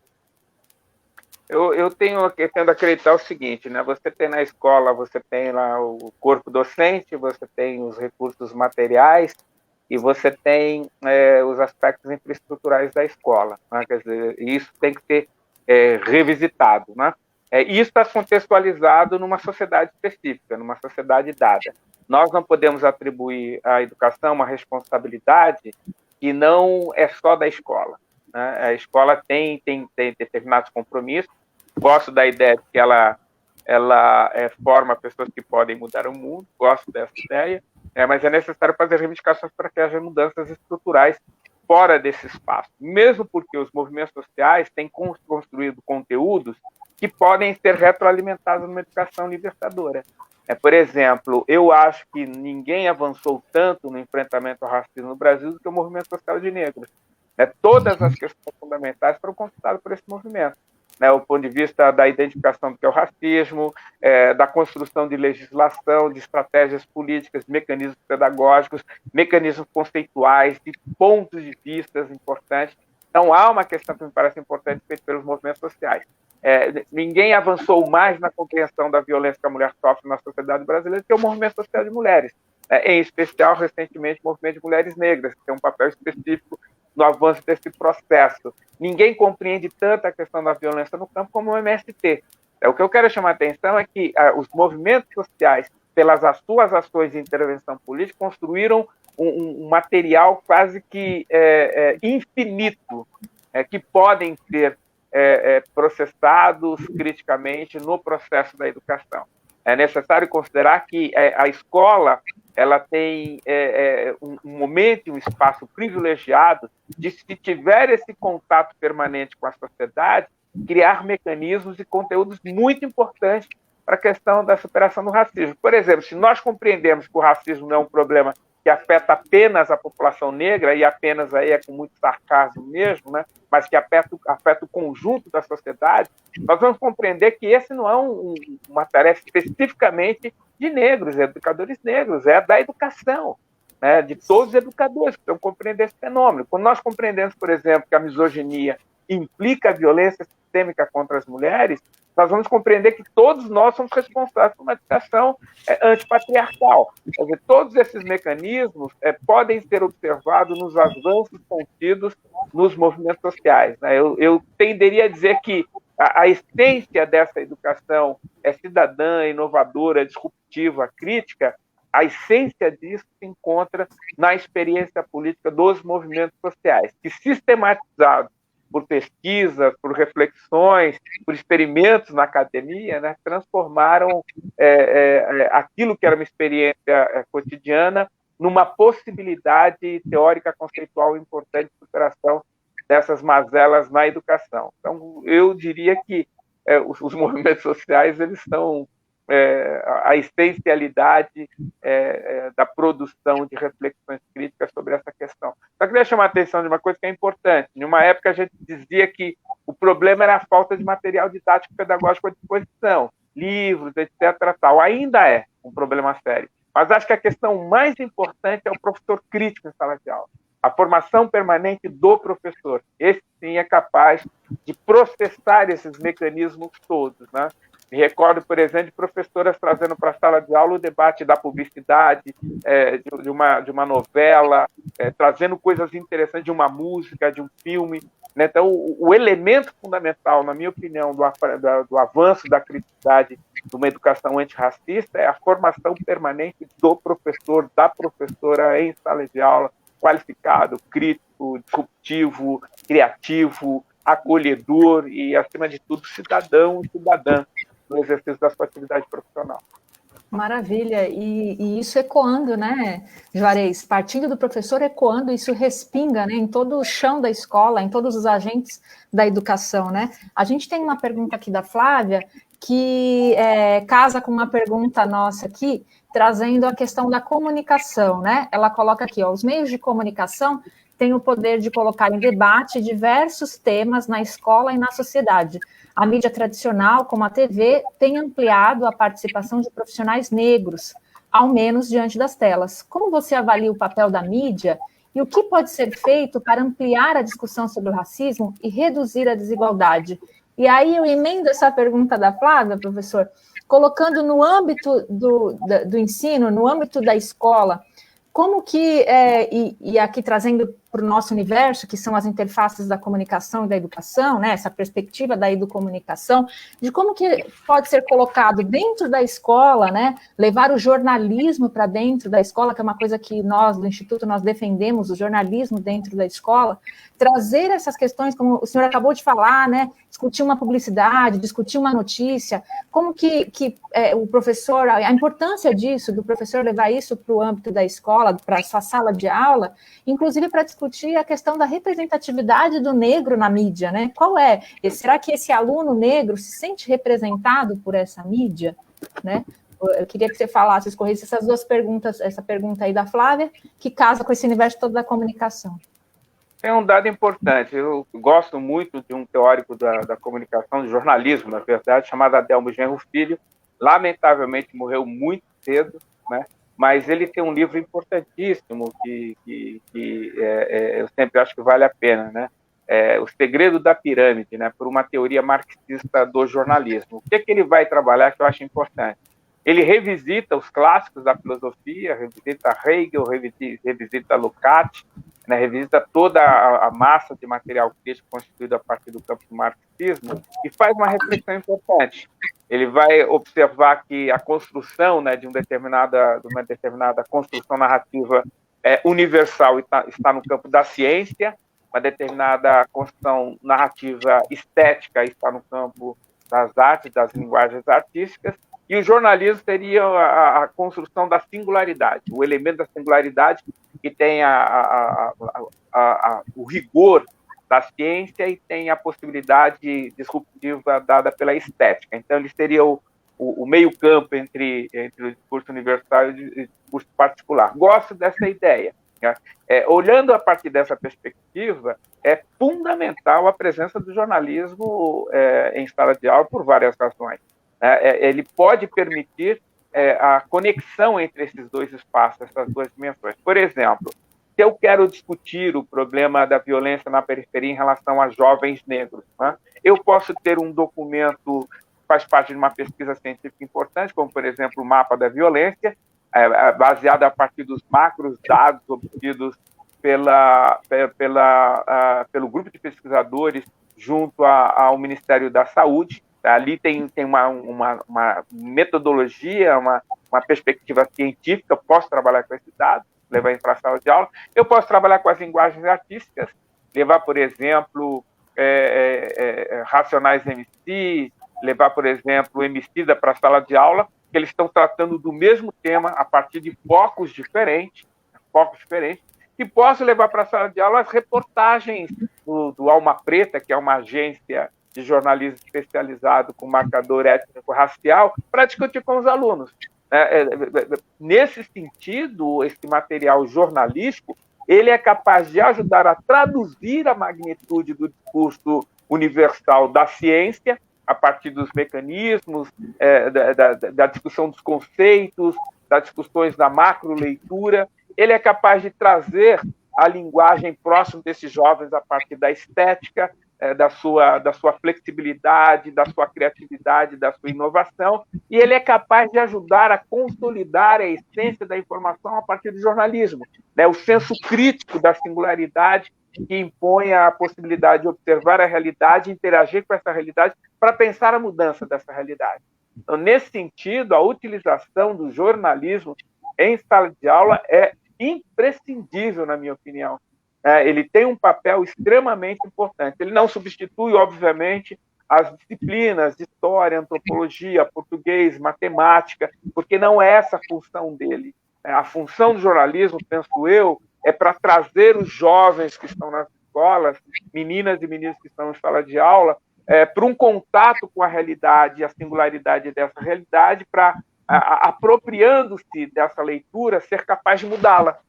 Eu tendo a acreditar o seguinte, né? Você tem na escola, você tem lá o corpo docente, você tem os recursos materiais e você tem os aspectos infraestruturais da escola, né? Quer dizer, isso tem que ser revisitado, né? Isso está contextualizado numa sociedade específica, numa sociedade dada. Nós não podemos atribuir à educação uma responsabilidade que não é só da escola. A escola tem determinados compromissos. Gosto da ideia de que ela forma pessoas que podem mudar o mundo, gosto dessa ideia, mas é necessário fazer reivindicações para que haja mudanças estruturais fora desse espaço, mesmo porque os movimentos sociais têm construído conteúdos que podem ser retroalimentados numa educação libertadora. Por exemplo, eu acho que ninguém avançou tanto no enfrentamento ao racismo no Brasil do que o movimento social de negros. Todas as questões fundamentais foram conquistadas por esse movimento, o ponto de vista da identificação do que é o racismo, da construção de legislação, de estratégias políticas, mecanismos pedagógicos, mecanismos conceituais, de pontos de vista importantes. Então, há uma questão que me parece importante feita pelos movimentos sociais. Ninguém avançou mais na compreensão da violência que a mulher sofre na sociedade brasileira do que o movimento social de mulheres, em especial, recentemente, o movimento de mulheres negras, que tem um papel específico no avanço desse processo. Ninguém compreende tanto a questão da violência no campo como o MST. O que eu quero chamar a atenção é que os movimentos sociais, pelas suas ações de intervenção política, construíram um material quase que infinito, que podem ser processados criticamente no processo da educação. É necessário considerar que a escola ela tem um momento e um espaço privilegiado de, se tiver esse contato permanente com a sociedade, criar mecanismos e conteúdos muito importantes para a questão da superação do racismo. Por exemplo, se nós compreendemos que o racismo não é um problema que afeta apenas a população negra, e apenas aí é com muito sarcasmo mesmo, né? Mas que afeta o conjunto da sociedade, nós vamos compreender que esse não é uma tarefa especificamente de negros, educadores negros, é da educação, né? De todos os educadores que precisam compreender esse fenômeno. Quando nós compreendemos, por exemplo, que a misoginia implica a violência sistêmica contra as mulheres, nós vamos compreender que todos nós somos responsáveis por uma educação antipatriarcal. Quer dizer, todos esses mecanismos podem ser observados nos avanços contidos nos movimentos sociais, né? Eu tenderia a dizer que a essência dessa educação cidadã, inovadora, disruptiva, crítica. A essência disso se encontra na experiência política dos movimentos sociais, que, sistematizados por pesquisas, por reflexões, por experimentos na academia, né, transformaram aquilo que era uma experiência cotidiana numa possibilidade teórica, conceitual importante de superação dessas mazelas na educação. Então, eu diria que os movimentos sociais eles são a essencialidade da produção de reflexões críticas sobre essa questão. Só queria chamar a atenção de uma coisa que é importante. Em uma época, a gente dizia que o problema era a falta de material didático pedagógico à disposição, livros, etc. Tal. Ainda é um problema sério. Mas acho que a questão mais importante é o professor crítico em sala de aula. A formação permanente do professor. Esse, sim, é capaz de processar esses mecanismos todos, né? Me recordo, por exemplo, de professoras trazendo para a sala de aula o debate da publicidade, de uma novela, trazendo coisas interessantes de uma música, de um filme. Né? Então, o elemento fundamental, na minha opinião, do avanço da criticidade de uma educação antirracista é a formação permanente do professor, da professora em sala de aula, qualificado, crítico, disruptivo, criativo, acolhedor e, acima de tudo, cidadão e cidadã no exercício da sua atividade profissional. Maravilha, e isso ecoando, né, Juarez, partindo do professor ecoando, isso respinga, né, em todo o chão da escola, em todos os agentes da educação, né. A gente tem uma pergunta aqui da Flávia, que casa com uma pergunta nossa aqui, trazendo a questão da comunicação, né, ela coloca aqui, ó, os meios de comunicação têm o poder de colocar em debate diversos temas na escola e na sociedade. A mídia tradicional, como a TV, tem ampliado a participação de profissionais negros, ao menos diante das telas. Como você avalia o papel da mídia e o que pode ser feito para ampliar a discussão sobre o racismo e reduzir a desigualdade? E aí eu emendo essa pergunta da Flávia, professor, colocando no âmbito do ensino, no âmbito da escola, como que, e aqui trazendo para o nosso universo, que são as interfaces da comunicação e da educação, né, essa perspectiva da educomunicação, de como que pode ser colocado dentro da escola, né, levar o jornalismo para dentro da escola, que é uma coisa que nós, do Instituto, nós defendemos, o jornalismo dentro da escola, trazer essas questões, como o senhor acabou de falar, né, discutir uma publicidade, discutir uma notícia, como que o professor, a importância disso, do professor levar isso para o âmbito da escola, para a sua sala de aula, inclusive para discutir a questão da representatividade do negro na mídia, né? Qual é? Será que esse aluno negro se sente representado por essa mídia, né? Eu queria que você falasse, escorresse essas duas perguntas, essa pergunta aí da Flávia, que casa com esse universo todo da comunicação. Tem um dado importante, eu gosto muito de um teórico da comunicação, do jornalismo, na verdade, chamado Adelmo Genro Filho, lamentavelmente morreu muito cedo, né? Mas ele tem um livro importantíssimo que eu sempre acho que vale a pena, né? O Segredo da Pirâmide, né? Por uma teoria marxista do jornalismo. O que ele vai trabalhar que eu acho importante? Ele revisita os clássicos da filosofia, revisita Hegel, revisita Lukács, né? Revisita toda a massa de material crítico constituído a partir do campo do marxismo e faz uma reflexão importante. Ele vai observar que a construção, né, de uma determinada construção narrativa universal está no campo da ciência, uma determinada construção narrativa estética está no campo das artes, das linguagens artísticas, e o jornalismo seria a construção da singularidade, o elemento da singularidade que tem o rigor da ciência e tem a possibilidade disruptiva dada pela estética. Então, ele seria o meio-campo entre o discurso universal e o discurso particular. Gosto dessa ideia. Né? Olhando a partir dessa perspectiva, é fundamental a presença do jornalismo em sala de aula por várias razões. Ele pode permitir a conexão entre esses dois espaços, essas duas dimensões. Por exemplo, se eu quero discutir o problema da violência na periferia em relação a jovens negros, né, eu posso ter um documento faz parte de uma pesquisa científica importante, como, por exemplo, o mapa da violência, baseado a partir dos macros dados obtidos pelo grupo de pesquisadores junto ao Ministério da Saúde. Ali tem uma metodologia, uma perspectiva científica. Eu posso trabalhar com esses dados, levar isso para a sala de aula. Eu posso trabalhar com as linguagens artísticas, levar, por exemplo, Racionais MC, levar, por exemplo, o Emicida para a sala de aula, que eles estão tratando do mesmo tema a partir de focos diferentes, e posso levar para a sala de aula as reportagens do Alma Preta, que é uma agência de jornalismo especializado com marcador étnico-racial, para discutir com os alunos. Nesse sentido, esse material jornalístico ele é capaz de ajudar a traduzir a magnitude do discurso universal da ciência a partir dos mecanismos, da discussão dos conceitos, das discussões da macro-leitura. Ele é capaz de trazer a linguagem próxima desses jovens a partir da estética, da sua flexibilidade, da sua criatividade, da sua inovação, e ele é capaz de ajudar a consolidar a essência da informação a partir do jornalismo, o senso crítico da singularidade que impõe a possibilidade de observar a realidade, interagir com essa realidade para pensar a mudança dessa realidade. Então, nesse sentido, a utilização do jornalismo em sala de aula é imprescindível, na minha opinião. Ele tem um papel extremamente importante. Ele não substitui, obviamente, as disciplinas de história, antropologia, português, matemática, porque não é essa a função dele. A função do jornalismo, penso eu, é para trazer os jovens que estão nas escolas, meninas e meninos que estão em sala de aula, para um contato com a realidade e a singularidade dessa realidade, para, apropriando-se dessa leitura, ser capaz de mudá-la,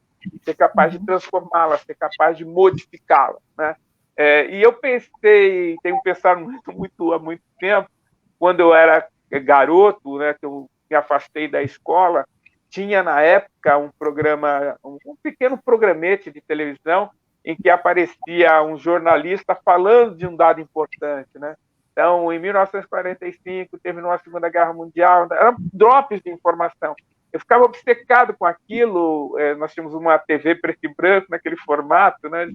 ser capaz de transformá-la, ser capaz de modificá-la, né? E eu tenho pensado muito há muito tempo, quando eu era garoto, né, que eu me afastei da escola, tinha na época um programa, um pequeno programete de televisão em que aparecia um jornalista falando de um dado importante, né? Então, em 1945, terminou a Segunda Guerra Mundial, eram drops de informação. Eu ficava obcecado com aquilo. Nós tínhamos uma TV preto e branco naquele formato, né,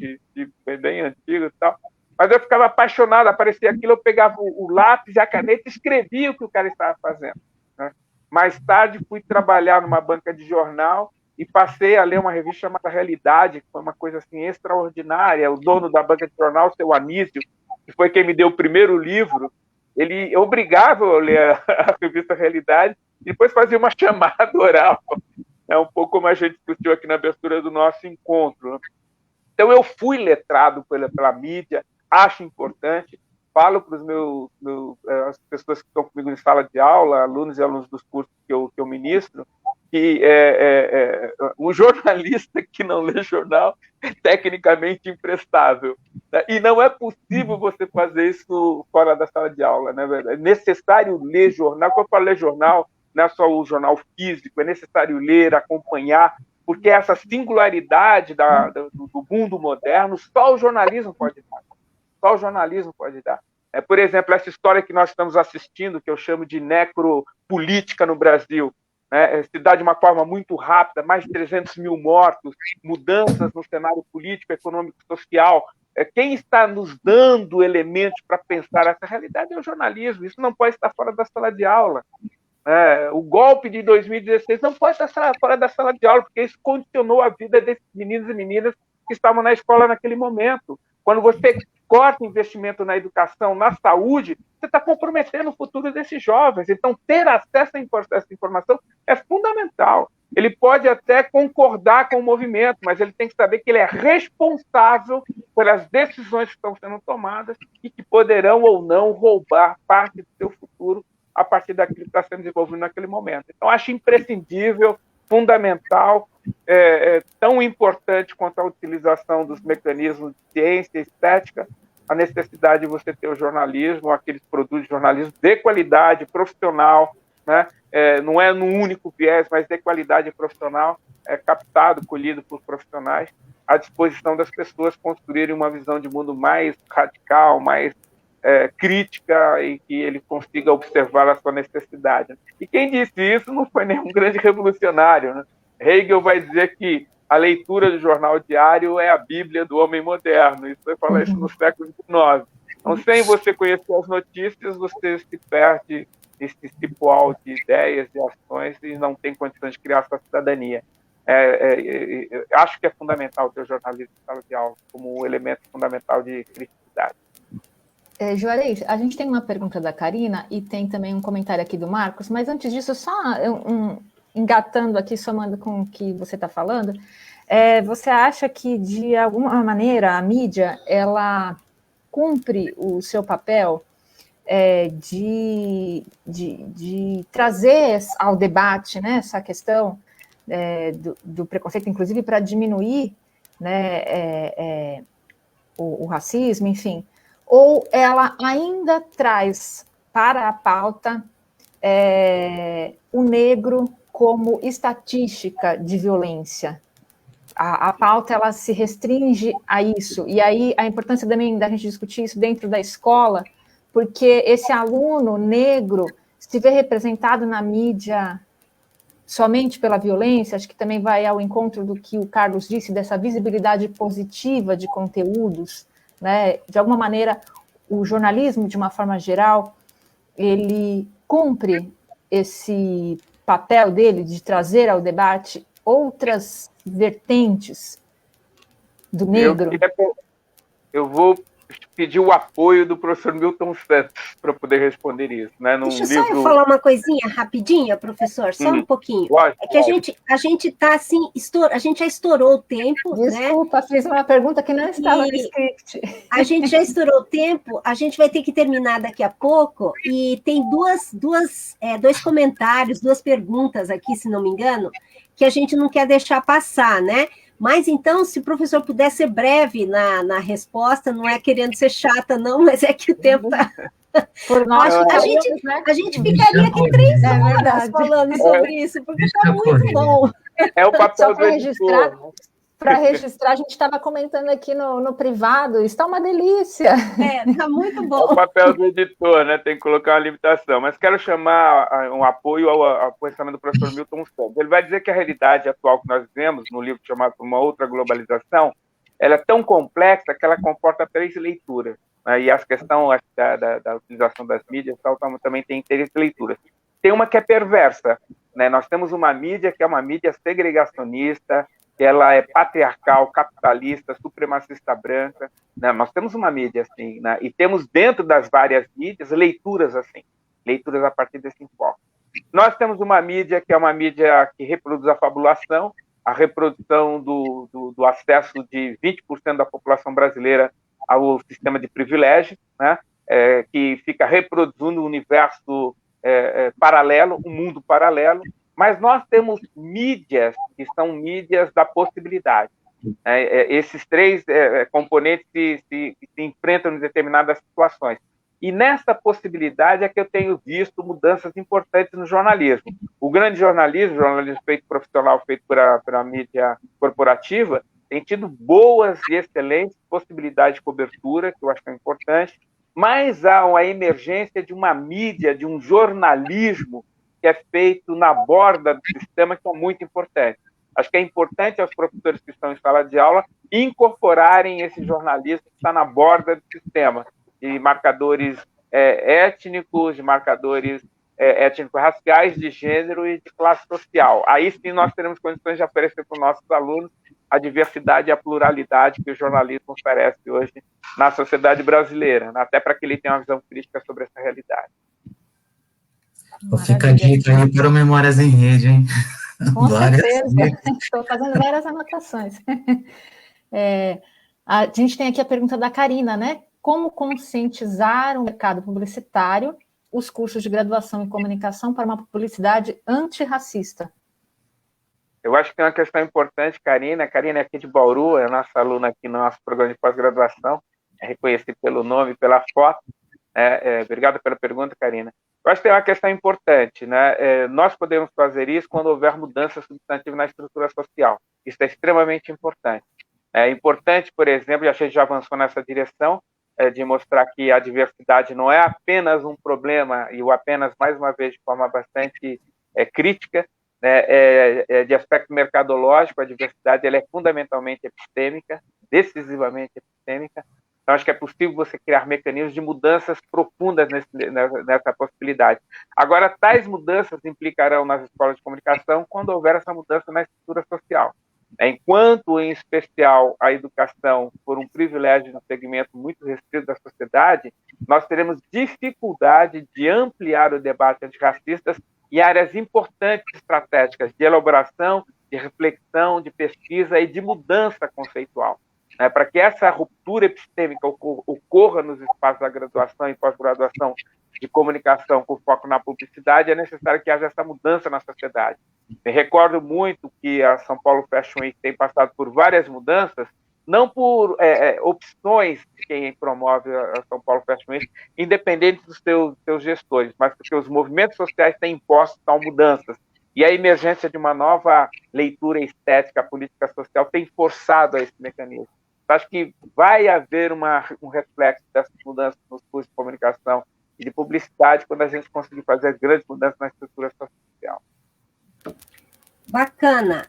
bem antigo e tal. Mas eu ficava apaixonado, aparecia aquilo, eu pegava o lápis e a caneta e escrevia o que o cara estava fazendo, né? Mais tarde, fui trabalhar numa banca de jornal e passei a ler uma revista chamada Realidade, que foi uma coisa assim extraordinária. O dono da banca de jornal, o seu Anísio, que foi quem me deu o primeiro livro, ele obrigava eu a ler a revista Realidade e depois fazia uma chamada oral, um pouco como a gente discutiu aqui na abertura do nosso encontro. Então, eu fui letrado pela mídia, acho importante, falo para as pessoas que estão comigo em sala de aula, alunos e alunos dos cursos que eu ministro, que um jornalista que não lê jornal é tecnicamente imprestável, né? E não é possível você fazer isso fora da sala de aula, né? É necessário ler jornal. Quando eu falo ler jornal, não é só o jornal físico, é necessário ler, acompanhar, porque essa singularidade do mundo moderno só o jornalismo pode dar. Só o jornalismo pode dar. Por exemplo, essa história que nós estamos assistindo, que eu chamo de necropolítica no Brasil, né? Se dá de uma forma muito rápida, mais de 300 mil mortos, mudanças no cenário político, econômico e social. Quem está nos dando elementos para pensar essa realidade é o jornalismo. Isso não pode estar fora da sala de aula. O golpe de 2016 não pode estar fora da sala de aula, porque isso condicionou a vida desses meninos e meninas que estavam na escola naquele momento. Quando você corta investimento na educação, na saúde, você está comprometendo o futuro desses jovens. Então, ter acesso a essa informação é fundamental. Ele pode até concordar com o movimento, mas ele tem que saber que ele é responsável pelas decisões que estão sendo tomadas e que poderão ou não roubar parte do seu futuro a partir daquilo que está sendo desenvolvido naquele momento. Então, acho imprescindível, fundamental, tão importante quanto a utilização dos mecanismos de ciência e estética, a necessidade de você ter o jornalismo, aqueles produtos de jornalismo de qualidade profissional, né? Não é no único viés, mas de qualidade profissional, captado, colhido por profissionais, à disposição das pessoas construírem uma visão de mundo mais radical, mais crítica e que ele consiga observar a sua necessidade. E quem disse isso não foi nenhum grande revolucionário, né? Hegel vai dizer que a leitura do jornal diário é a Bíblia do homem moderno. Isso vai falar isso no século XIX. Então, sem você conhecer as notícias, você se perde esse cipoal de ideias e ações e não tem condições de criar sua cidadania. Acho que é fundamental ter o jornalismo em sala de aula como um elemento fundamental de criticidade. Juarez, a gente tem uma pergunta da Karina e tem também um comentário aqui do Marcos, mas antes disso, só engatando aqui, somando com o que você está falando, você acha que, de alguma maneira, a mídia, ela cumpre o seu papel de trazer ao debate, né, essa questão do preconceito, inclusive para diminuir, né, o racismo, enfim, ou ela ainda traz para a pauta o negro como estatística de violência? A pauta, ela se restringe a isso, e aí a importância também da gente discutir isso dentro da escola, porque esse aluno negro se vê representado na mídia somente pela violência. Acho que também vai ao encontro do que o Carlos disse, dessa visibilidade positiva de conteúdos, né? De alguma maneira, o jornalismo, de uma forma geral, ele cumpre esse papel dele de trazer ao debate outras vertentes do negro. Eu vou pedir o apoio do professor Milton Santos para poder responder isso. Né? Deixa só eu falar uma coisinha rapidinha, professor, só um pouquinho. Lógico, é que a gente está assim, a gente já estourou o tempo. Desculpa, né? Fiz uma pergunta que não estava no script. A gente já estourou o tempo, a gente vai ter que terminar daqui a pouco, e tem dois comentários, duas perguntas aqui, se não me engano, que a gente não quer deixar passar, né? Mas, então, se o professor puder ser breve na resposta, não é querendo ser chata, não, mas é que o tempo está... A gente ficaria aqui 3 horas falando sobre isso, porque está muito bom. É o papel do editor. Para registrar, a gente estava comentando aqui no privado, está uma delícia. Está muito bom. É o papel do editor, né? Tem que colocar uma limitação. Mas quero chamar um apoio ao pensamento do professor Milton Santos. Ele vai dizer que a realidade atual que nós vivemos, no livro chamado Uma Outra Globalização, ela é tão complexa que ela comporta 3 leituras. Né? E a questão da utilização das mídias também tem 3 leituras. Tem uma que é perversa. Né? Nós temos uma mídia que é uma mídia segregacionista, que ela é patriarcal, capitalista, supremacista branca, né? Nós temos uma mídia assim, né? E temos dentro das várias mídias leituras assim, leituras a partir desse enfoque. Nós temos uma mídia que é uma mídia que reproduz a fabulação, a reprodução do acesso de 20% da população brasileira ao sistema de privilégio, né? Que fica reproduzindo um universo paralelo, um mundo paralelo. Mas nós temos mídias que são mídias da possibilidade. Esses 3 componentes se enfrentam em determinadas situações. E nessa possibilidade é que eu tenho visto mudanças importantes no jornalismo. O grande jornalismo feito profissional, feito pela mídia corporativa, tem tido boas e excelentes possibilidades de cobertura, que eu acho que é importante, mas há uma emergência de uma mídia, de um jornalismo que é feito na borda do sistema, que é muito importante. Acho que é importante aos professores que estão em sala de aula incorporarem esse jornalismo que está na borda do sistema, de marcadores étnicos, de marcadores étnico-raciais, de gênero e de classe social. Aí sim nós teremos condições de oferecer para os nossos alunos a diversidade e a pluralidade que o jornalismo oferece hoje na sociedade brasileira, até para que ele tenha uma visão crítica sobre essa realidade. Fica a dica aí para o Memórias em Rede, hein? Com certeza, estou fazendo várias anotações. A gente tem aqui a pergunta da Karina, né? Como conscientizar o mercado publicitário, os cursos de graduação em comunicação para uma publicidade antirracista? Eu acho que tem uma questão importante, Karina. Karina é aqui de Bauru, é nossa aluna aqui no nosso programa de pós-graduação, é reconhecida pelo nome e pela foto. Obrigado pela pergunta, Karina. Eu acho que tem uma questão importante, né? Nós podemos fazer isso quando houver mudança substantiva na estrutura social. Isso é extremamente importante. É importante, por exemplo, e a gente já avançou nessa direção, de mostrar que a diversidade não é apenas um problema, e o apenas, mais uma vez, de forma bastante crítica, né, de aspecto mercadológico, a diversidade ela é fundamentalmente epistêmica, decisivamente epistêmica. Então, acho que é possível você criar mecanismos de mudanças profundas nessa possibilidade. Agora, tais mudanças implicarão nas escolas de comunicação quando houver essa mudança na estrutura social. Enquanto, em especial, a educação for um privilégio de um segmento muito restrito da sociedade, nós teremos dificuldade de ampliar o debate antirracista em áreas importantes estratégicas de elaboração, de reflexão, de pesquisa e de mudança conceitual. Para que essa ruptura epistêmica ocorra nos espaços da graduação e pós-graduação de comunicação com foco na publicidade, é necessário que haja essa mudança na sociedade. Me recordo muito que a São Paulo Fashion Week tem passado por várias mudanças, não por opções de quem promove a São Paulo Fashion Week, independente dos seus gestores, mas porque os movimentos sociais têm imposto tal mudanças. E a emergência de uma nova leitura estética, política social, tem forçado a esse mecanismo. Acho que vai haver um reflexo dessas mudanças nos cursos de comunicação e de publicidade quando a gente conseguir fazer grandes mudanças na estrutura social. Bacana.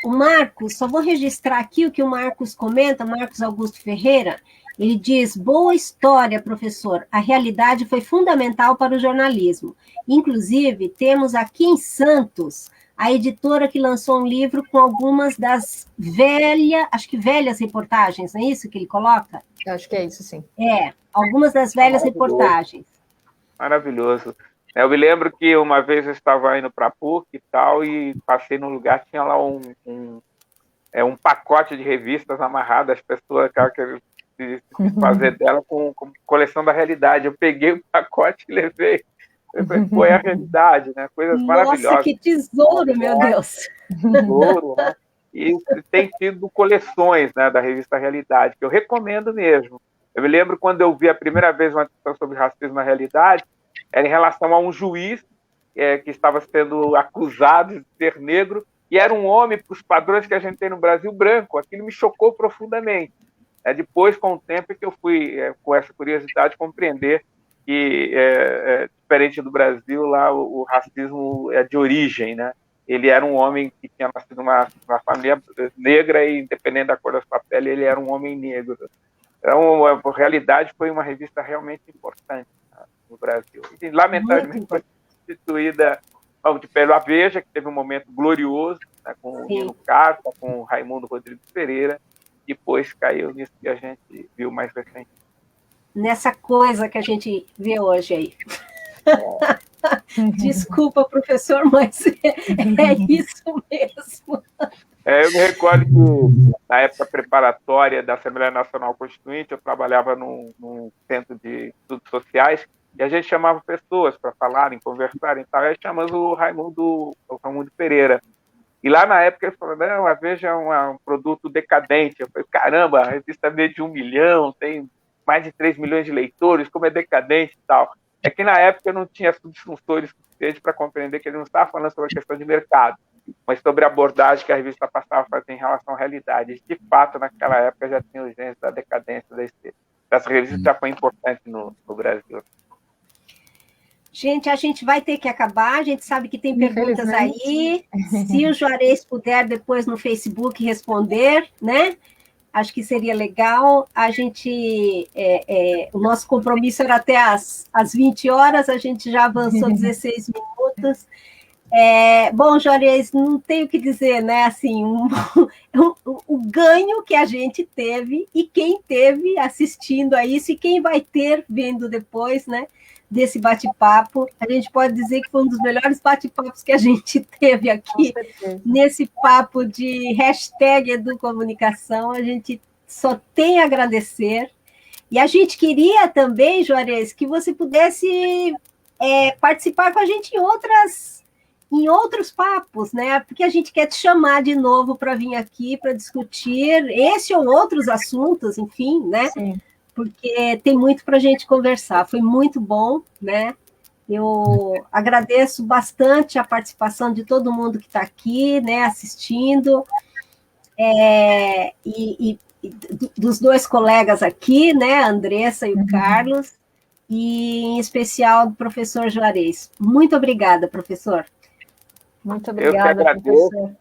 O Marcos, só vou registrar aqui o que o Marcos comenta, Marcos Augusto Ferreira. Ele diz: boa história, professor. A realidade foi fundamental para o jornalismo. Inclusive, temos aqui em Santos a editora que lançou um livro com algumas das velhas reportagens, não é isso que ele coloca? Eu acho que é isso, sim. Algumas das velhas reportagens. Maravilhoso. Eu me lembro que uma vez eu estava indo para a PUC e tal, e passei num lugar, tinha lá um pacote de revistas amarrado, as pessoas queriam fazer dela com coleção da realidade. Eu peguei o pacote e levei. Foi a realidade, né? Coisas maravilhosas. Nossa, que tesouro, meu Deus! Tesouro, né? E tem tido coleções, né, da revista Realidade, que eu recomendo mesmo. Eu me lembro quando eu vi a primeira vez uma discussão sobre racismo na realidade, era em relação a um juiz que estava sendo acusado de ser negro, e era um homem, para os padrões que a gente tem no Brasil, branco. Aquilo me chocou profundamente. Depois, com o tempo, é que eu fui, com essa curiosidade, compreender que, diferente do Brasil, lá o racismo é de origem, né? Ele era um homem que tinha nascido numa família negra e, independente da cor da sua pele, ele era um homem negro. Então, a Realidade foi uma revista realmente importante, né, no Brasil. E, lamentavelmente, foi substituída pela Veja, que teve um momento glorioso, né, com o Nino Carta, com o Raimundo Rodrigues Pereira, depois caiu nisso que a gente viu mais recente. Nessa coisa que a gente vê hoje aí. Desculpa, professor, mas é isso mesmo. Eu me recordo que, na época preparatória da Assembleia Nacional Constituinte, eu trabalhava num centro de estudos sociais, e a gente chamava pessoas para falarem, conversarem e tal, aí chamamos o Raimundo Pereira. E lá na época ele falou: não, a Veja é um produto decadente. Eu falei: caramba, a revista é de 1 milhão, tem mais de 3 milhões de leitores, como é decadente e tal. É que na época eu não tinha subsuntores suficientes para compreender que ele não estava falando sobre a questão de mercado, mas sobre a abordagem que a revista passava a fazer em relação à realidade. E, de fato, naquela época já tinha urgência da decadência da esquerda. Essa revista já foi importante no Brasil. Gente, a gente vai ter que acabar, a gente sabe que tem perguntas aí. Se o Juarez puder depois no Facebook responder, né? Acho que seria legal. A gente, o nosso compromisso era até às 20 horas, a gente já avançou 16 minutos. Bom, Juarez, não tenho o que dizer, né? Assim, o ganho que a gente teve e quem teve assistindo a isso e quem vai ter vendo depois, né? Desse bate-papo, a gente pode dizer que foi um dos melhores bate-papos que a gente teve aqui, nesse papo de #Educomunicação. A gente só tem a agradecer. E a gente queria também, Juarez, que você pudesse participar com a gente em outros papos, né? Porque a gente quer te chamar de novo para vir aqui para discutir esse ou outros assuntos, enfim, né? Sim. Porque tem muito para a gente conversar. Foi muito bom, né? Eu agradeço bastante a participação de todo mundo que está aqui, né, assistindo. E dos dois colegas aqui, né, a Andressa e o Carlos, e em especial do professor Juarez. Muito obrigada, professor. Muito obrigada, professor.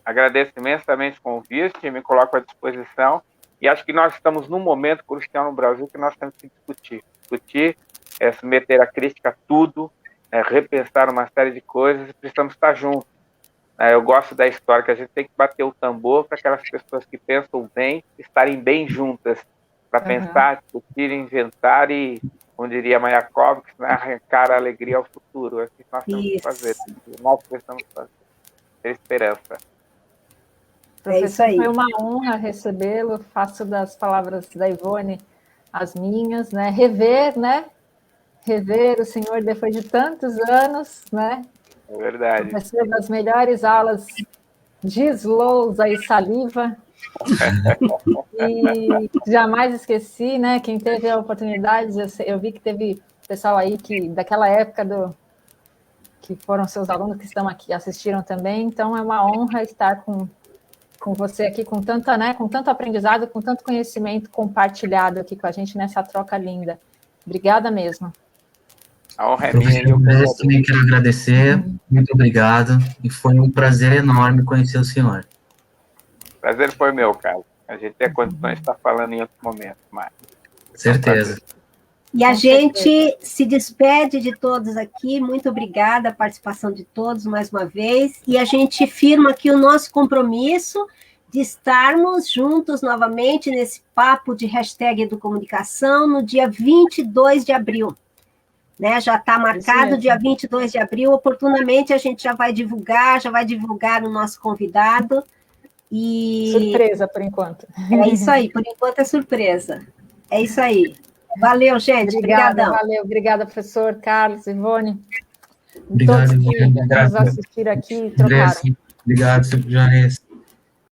Agradeço imensamente o convite, me coloco à disposição, e acho que nós estamos num momento crucial no Brasil que nós temos que discutir, submeter a crítica a tudo, repensar uma série de coisas, e precisamos estar juntos. Eu gosto da história que a gente tem que bater o tambor para aquelas pessoas que pensam bem estarem bem juntas, para pensar, discutir, inventar e, como diria Mayakovsky, arrancar a alegria ao futuro. É o que nós temos que fazer. Nós precisamos fazer. Ter esperança. É isso aí. Foi uma honra recebê-lo. Faço das palavras da Ivone as minhas, né? Rever o senhor depois de tantos anos, né? É verdade. Professor das melhores aulas de lousa e saliva. E jamais esqueci, né? Quem teve a oportunidade, eu vi que teve pessoal aí que daquela época que foram seus alunos que estão aqui, assistiram também. Então é uma honra estar com você aqui, com tanto aprendizado, com tanto conhecimento compartilhado aqui com a gente nessa troca linda. Obrigada mesmo. A honra é minha. Eu também quero agradecer, muito obrigado, e foi um prazer enorme conhecer o senhor. Prazer foi meu, Carlos. A gente tem condições de estar falando em outro momento, mas... Certeza. E a gente se despede de todos aqui, muito obrigada a participação de todos mais uma vez, e a gente firma aqui o nosso compromisso de estarmos juntos novamente nesse papo de hashtag Educomunicação no dia 22 de abril. Né, já está marcado dia 22 de abril, oportunamente a gente já vai divulgar o nosso convidado. E... Surpresa, por enquanto. É isso aí, por enquanto é surpresa. É isso aí. Valeu, gente. Obrigadão. Valeu, obrigada, professor Carlos, Ivone. Obrigado, todos que nos assistiram aqui e trocaram. Obrigado, Juarez.